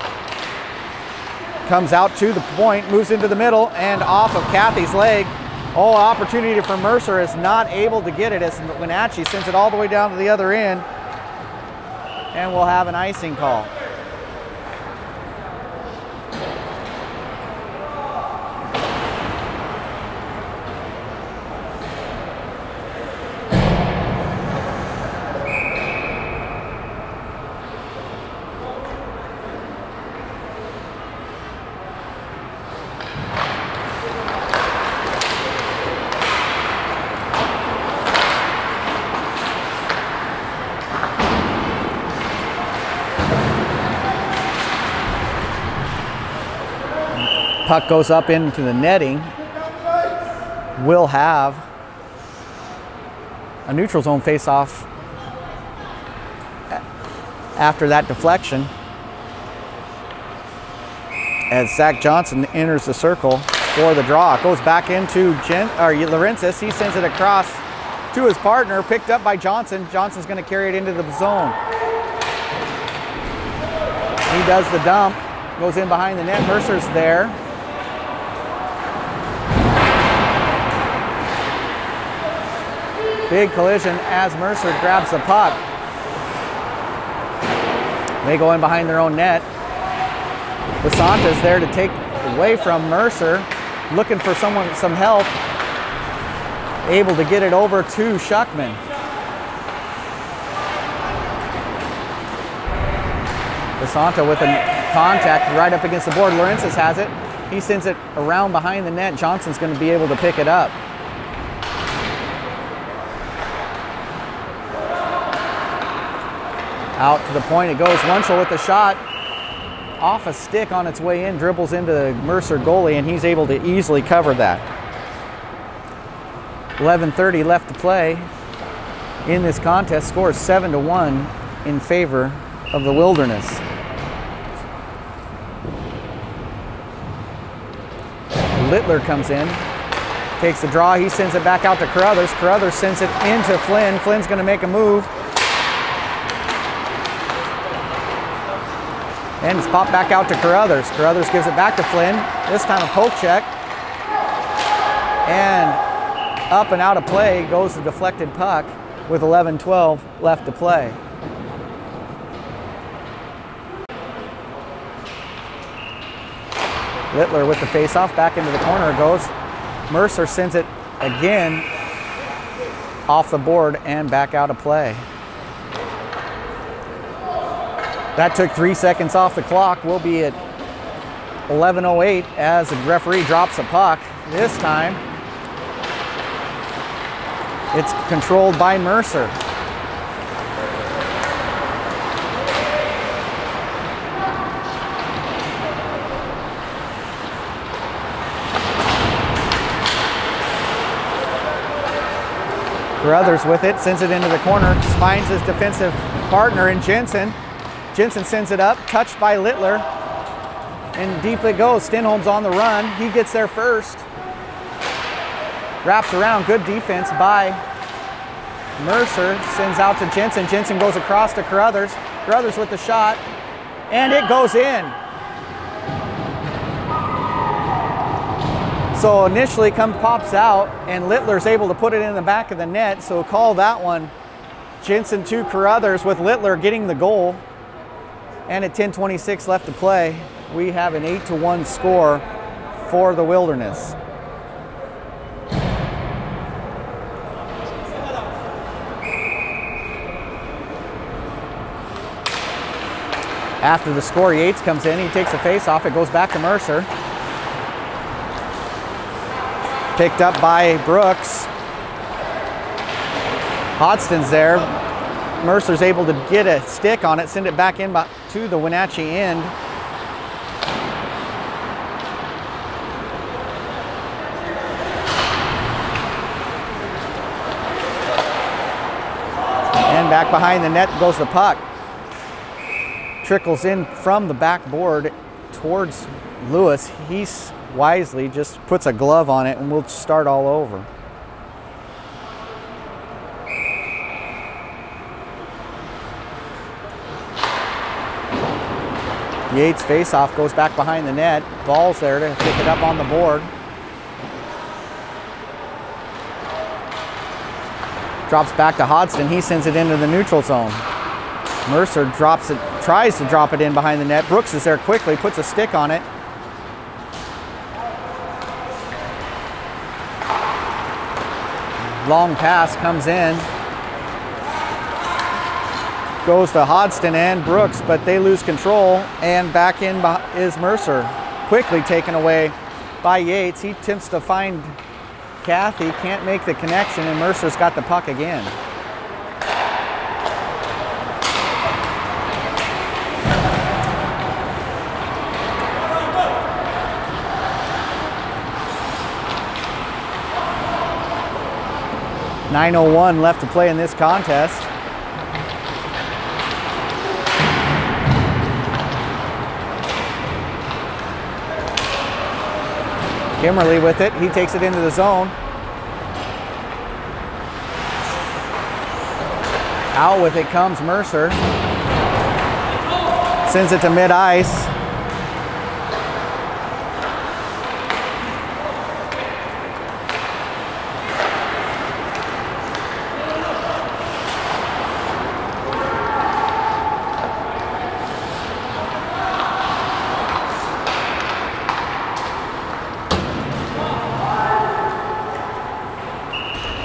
Comes out to the point, moves into the middle, and off of Kathy's leg. Oh, opportunity for Mercer is not able to get it as Wenatchee sends it all the way down to the other end. And we'll have an icing call. Puck goes up into the netting. We'll have a neutral zone face-off after that deflection as Zach Johnson enters the circle for the draw. It goes back into Lawrences. He sends it across to his partner, picked up by Johnson. Johnson's going to carry it into the zone. He does the dump, goes in behind the net. Mercer's there. Big collision as Mercer grabs the puck. They go in behind their own net. Basanta's there to take away from Mercer, looking for some help. Able to get it over to Schuckman. Basanta with a contact right up against the board. Lawrences has it. He sends it around behind the net. Johnson's going to be able to pick it up. Out to the point it goes. Wunschel with the shot. Off a stick on its way in. Dribbles into the Mercer goalie, and he's able to easily cover that. 11:30 left to play in this contest. Score is 7-1 in favor of the Wilderness. Littler comes in, takes the draw. He sends it back out to Carruthers. Carruthers sends it into Flynn. Flynn's going to make a move. And it's popped back out to Carruthers. Carruthers gives it back to Flynn. This time a poke check. And up and out of play goes the deflected puck with 11:12 left to play. Littler with the face-off, back into the corner it goes. Mercer sends it again off the board and back out of play. That took 3 seconds off the clock. We'll be at 11:08 as the referee drops a puck. This time, it's controlled by Mercer. Carruthers with it, sends it into the corner, finds his defensive partner in Jensen. Jensen sends it up, touched by Littler, and deep it goes. Stenholm's on the run. He gets there first. Wraps around, good defense by Mercer. Sends out to Jensen. Jensen goes across to Carruthers. Carruthers with the shot, and it goes in. So initially pops out, and Littler's able to put it in the back of the net, so call that one Jensen to Carruthers, with Littler getting the goal. And at 10:26 left to play, we have an 8-1 score for the Wilderness. After the score, Yates comes in, he takes a face off, it goes back to Mercer. Picked up by Brooks. Hodgson's there. Mercer's able to get a stick on it, send it back in to the Wenatchee end. And back behind the net goes the puck. Trickles in from the backboard towards Lewis. He's wisely just puts a glove on it, and we'll start all over. Yates face-off goes back behind the net. Ball's there to pick it up on the board. Drops back to Hodgson. He sends it into the neutral zone. Mercer drops it, tries to drop it in behind the net. Brooks is there quickly, puts a stick on it. Long pass comes in. Goes to Hodgson and Brooks, but they lose control, and back in is Mercer. Quickly taken away by Yates. He attempts to find Cathy, can't make the connection, and Mercer's got the puck again. .901 left to play in this contest. Kimmerly with it, he takes it into the zone. Out with it comes Mercer. Sends it to mid-ice.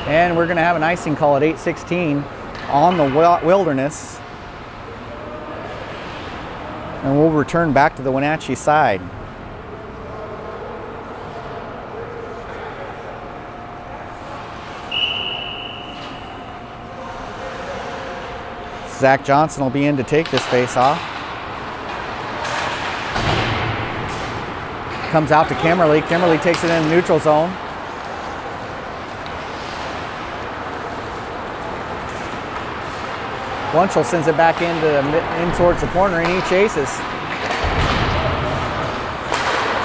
And we're going to have an icing call at 8:16 on the Wilderness. And we'll return back to the Wenatchee side. Zach Johnson will be in to take this face off. Comes out to Kimmerly. Kimmerly takes it in the neutral zone. Wunschel sends it back in towards the corner, and he chases.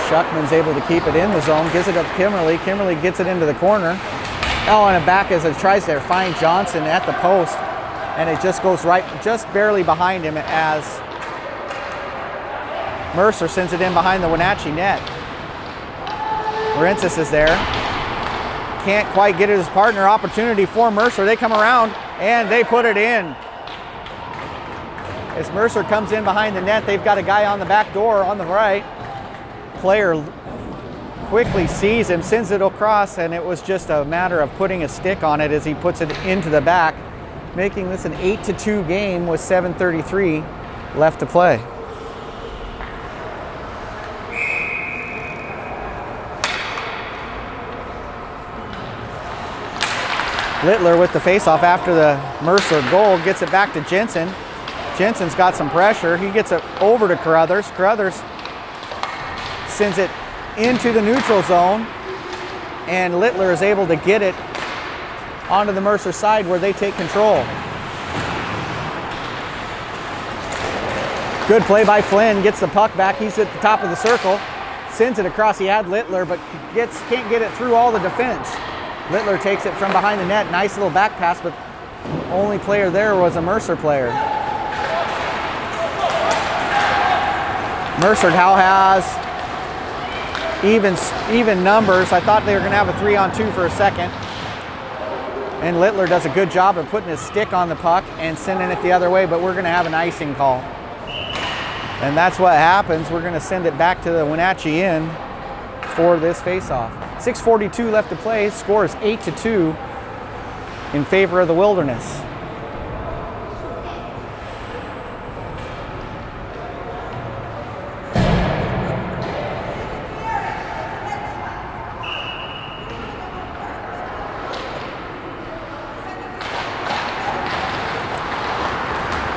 Schuckman's able to keep it in the zone, gives it up to Kimmerly. Kimmerly gets it into the corner. Oh, and it back as it tries to find Johnson at the post, and it just goes right, just barely behind him as Mercer sends it in behind the Wenatchee net. Marincez is there. Can't quite get it his partner. Opportunity for Mercer. They come around and they put it in. As Mercer comes in behind the net, they've got a guy on the back door on the right. Player quickly sees him, sends it across, and it was just a matter of putting a stick on it as he puts it into the back, making this an 8-2 game with 7:33 left to play. Littler with the faceoff after the Mercer goal, gets it back to Jensen. Jensen's got some pressure. He gets it over to Carruthers. Carruthers sends it into the neutral zone, and Littler is able to get it onto the Mercer side where they take control. Good play by Flynn, gets the puck back. He's at the top of the circle, sends it across. He had Littler, but can't get it through all the defense. Littler takes it from behind the net. Nice little back pass, but the only player there was a Mercer player. Mercer now has even numbers. I thought they were going to have a 3-on-2 for a second. And Littler does a good job of putting his stick on the puck and sending it the other way, but we're going to have an icing call. And that's what happens. We're going to send it back to the Wenatchee end for this faceoff. 6:42 left to play. Score is 8-2 in favor of the Wilderness.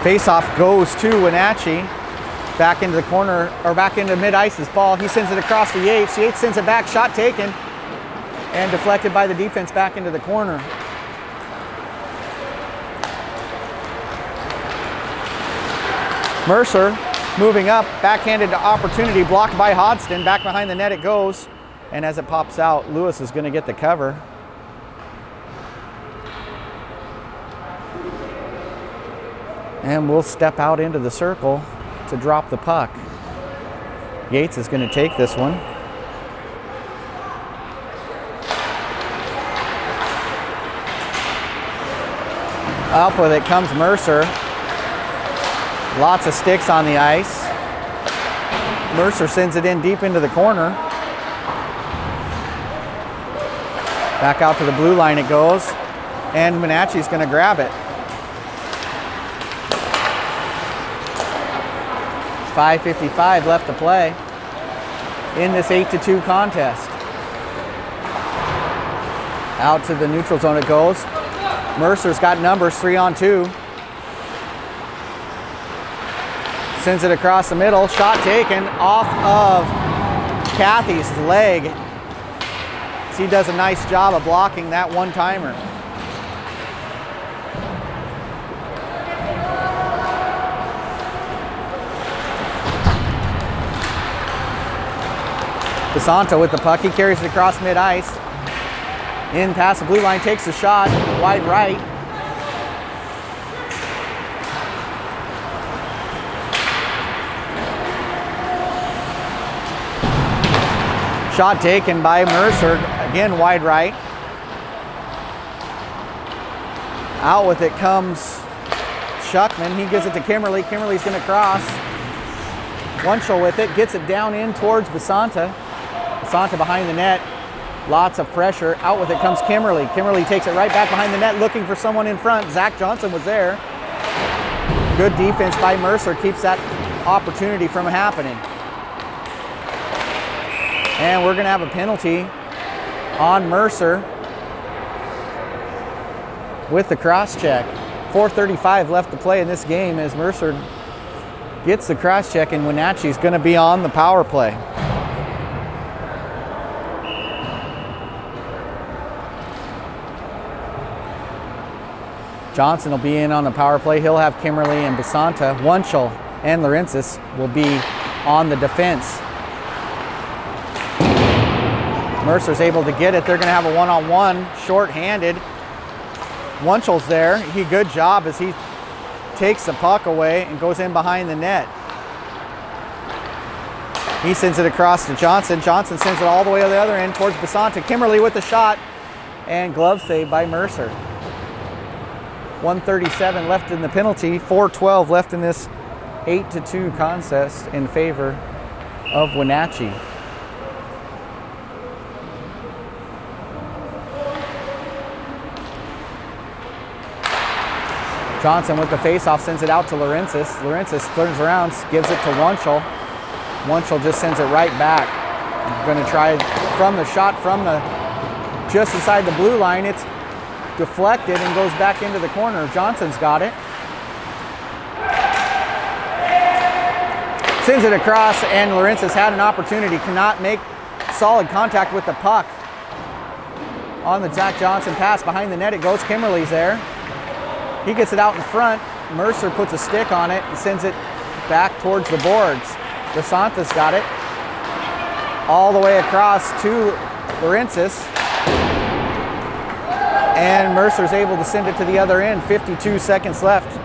Faceoff goes to Wenatchee. Back into the corner, or back into mid-ice's ball. He sends it across to Yates. Yates sends it back, shot taken, and deflected by the defense back into the corner. Mercer moving up, backhanded opportunity, blocked by Hodgson. Back behind the net it goes, and as it pops out, Lewis is going to get the cover. And we'll step out into the circle to drop the puck. Yates is going to take this one. Up with it comes Mercer. Lots of sticks on the ice. Mercer sends it in deep into the corner. Back out to the blue line it goes, and Wenatchee's going to grab it. 5:55 left to play in this 8-2 contest. Out to the neutral zone it goes. Mercer's got numbers, 3-on-2. Sends it across the middle. Shot taken off of Cathy's leg. He does a nice job of blocking that one-timer. DeSanto with the puck. He carries it across mid-ice. In past the blue line, takes a shot, wide right. Shot taken by Mercer, again wide right. Out with it comes Schuckman. He gives it to Kimmerly. Kimmerly's going to cross. Wunschel with it, gets it down in towards Basanta. Basanta behind the net. Lots of pressure. Out with it comes Kimmerly. Kimmerly takes it right back behind the net, looking for someone in front. Zach Johnson was there. Good defense by Mercer keeps that opportunity from happening. And we're going to have a penalty on Mercer with the cross check. 4:35 left to play in this game as Mercer gets the cross check, and Wenatchee's going to be on the power play. Johnson will be in on the power play. He'll have Kimmerly and Basanta. Wunschel and Laurentis will be on the defense. Mercer's able to get it. They're going to have a one-on-one, short-handed. Wunschel's there. Good job as he takes the puck away and goes in behind the net. He sends it across to Johnson. Johnson sends it all the way to the other end towards Basanta. Kimmerly with the shot, and glove save by Mercer. 1:37 left in the penalty, 4:12 left in this 8-2 contest in favor of Wenatchee. Johnson with the faceoff sends it out to Laurentis. Laurentis turns around, gives it to Wunschel. Wunschel just sends it right back. Going to try from the shot from the just inside the blue line. It's deflected and goes back into the corner. Johnson's got it. Sends it across, and Laurentis had an opportunity, cannot make solid contact with the puck. On the Zach Johnson pass behind the net it goes. Kimmerly's there. He gets it out in front. Mercer puts a stick on it and sends it back towards the boards. Basanta's got it. All the way across to Laurentis. And Mercer's able to send it to the other end. 52 seconds left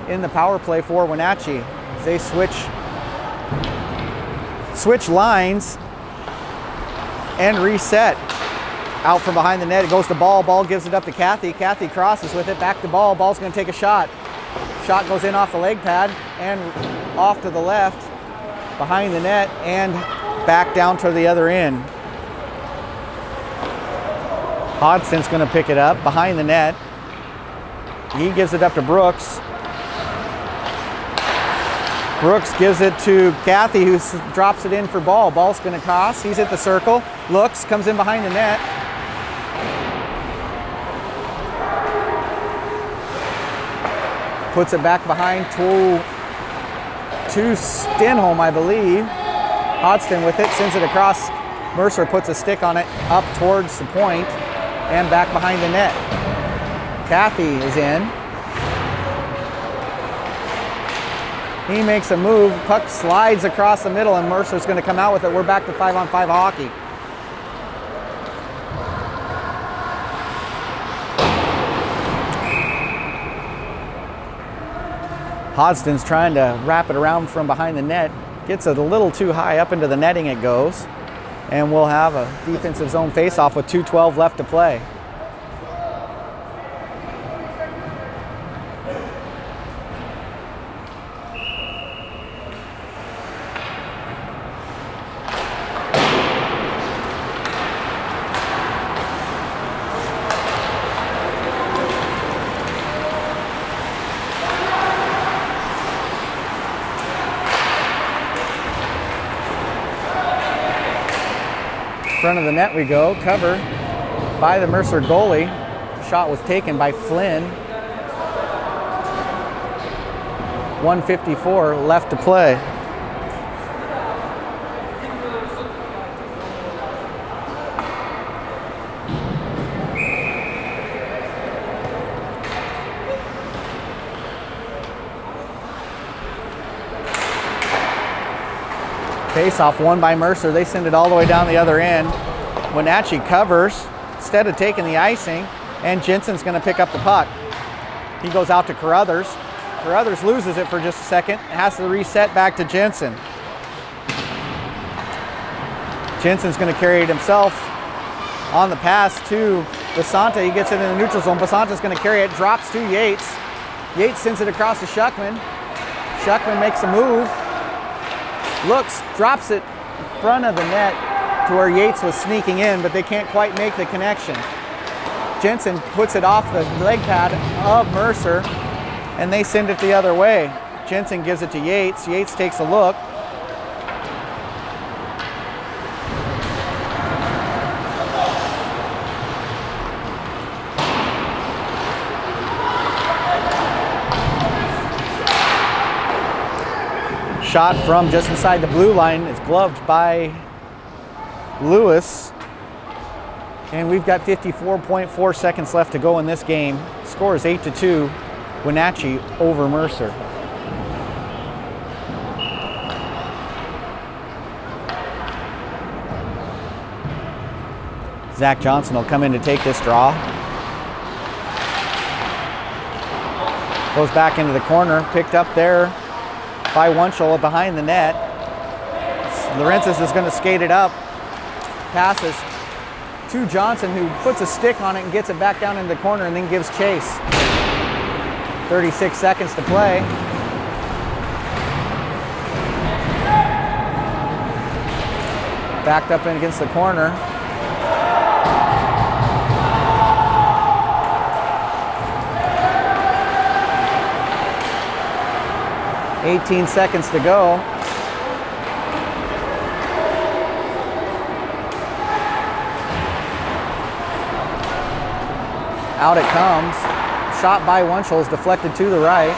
in the power play for Wenatchee. They switch lines and reset. Out from behind the net, it goes to Ball. Ball gives it up to Cathy. Cathy crosses with it, back to Ball. Ball's going to take a shot. Shot goes in off the leg pad and off to the left, behind the net, and back down to the other end. Hodgson's going to pick it up behind the net. He gives it up to Brooks. Brooks gives it to Cathy, who drops it in for Ball. Ball's going to cross. He's at the circle. Looks, comes in behind the net. Puts it back behind to Stenholm, I believe. Hodgson with it, sends it across. Mercer puts a stick on it up towards the point and back behind the net. Cathy is in. He makes a move, puck slides across the middle, and Mercer's going to come out with it. We're back to 5-on-5 hockey. Hodgson's trying to wrap it around from behind the net. Gets it a little too high, up into the netting it goes. And we'll have a defensive zone faceoff with 2:12 left to play. Front of the net we go, cover by the Mercer goalie. Shot was taken by Flynn. 1:54 left to play. Face-off won by Mercer. They send it all the way down the other end. Wenatchee covers instead of taking the icing, and Jensen's going to pick up the puck. He goes out to Carruthers. Carruthers loses it for just a second. Has to reset back to Jensen. Jensen's going to carry it himself on the pass to Basanta. He gets it in the neutral zone. Basanta's going to carry it, drops to Yates. Yates sends it across to Shuckman. Shuckman makes a move. Looks, drops it in front of the net to where Yates was sneaking in, but they can't quite make the connection. Jensen puts it off the leg pad of Mercer, and they send it the other way. Jensen gives it to Yates. Yates takes a look. Shot from just inside the blue line. It's gloved by Lewis. And we've got 54.4 seconds left to go in this game. Score is 8-2, Wenatchee over Mercer. Zach Johnson will come in to take this draw. Goes back into the corner, picked up there by Wunschel behind the net. Lawrences is going to skate it up. Passes to Johnson, who puts a stick on it and gets it back down into the corner and then gives chase. 36 seconds to play. Backed up in against the corner. $18 seconds to go. Out it comes. Shot by Wunschel is deflected to the right.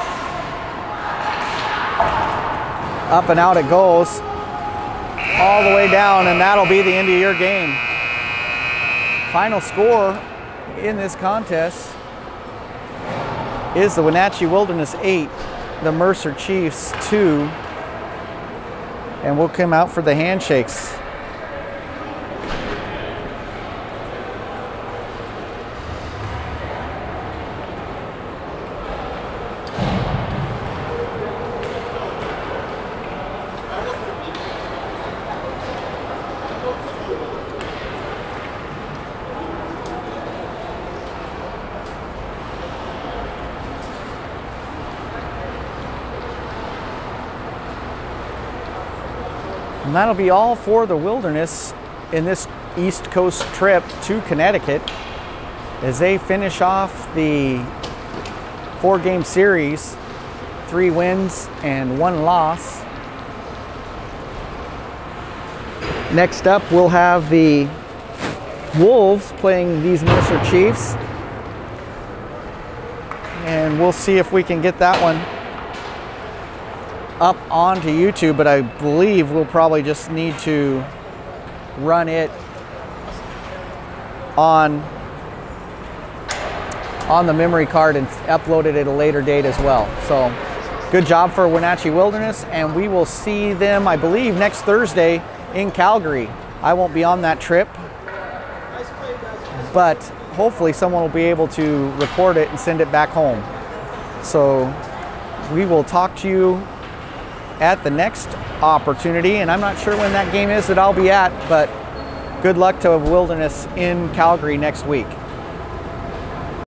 Up and out it goes. All the way down, and that'll be the end of your game. Final score in this contest is the Wenatchee Wilderness 8, the Mercer Chiefs 2, and we'll come out for the handshakes. And that'll be all for the Wilderness in this East Coast trip to Connecticut as they finish off the 4-game series, 3 wins and 1 loss. Next up, we'll have the Wolves playing these Mercer Chiefs, and we'll see if we can get that one up onto YouTube, but I believe we'll probably just need to run it on the memory card and upload it at a later date as well. So good job for Wenatchee Wilderness, and we will see them, I believe, next Thursday in Calgary. I won't be on that trip, but hopefully someone will be able to record it and send it back home. So we will talk to you at the next opportunity, and I'm not sure when that game is that I'll be at, but good luck to Wilderness in Calgary next week.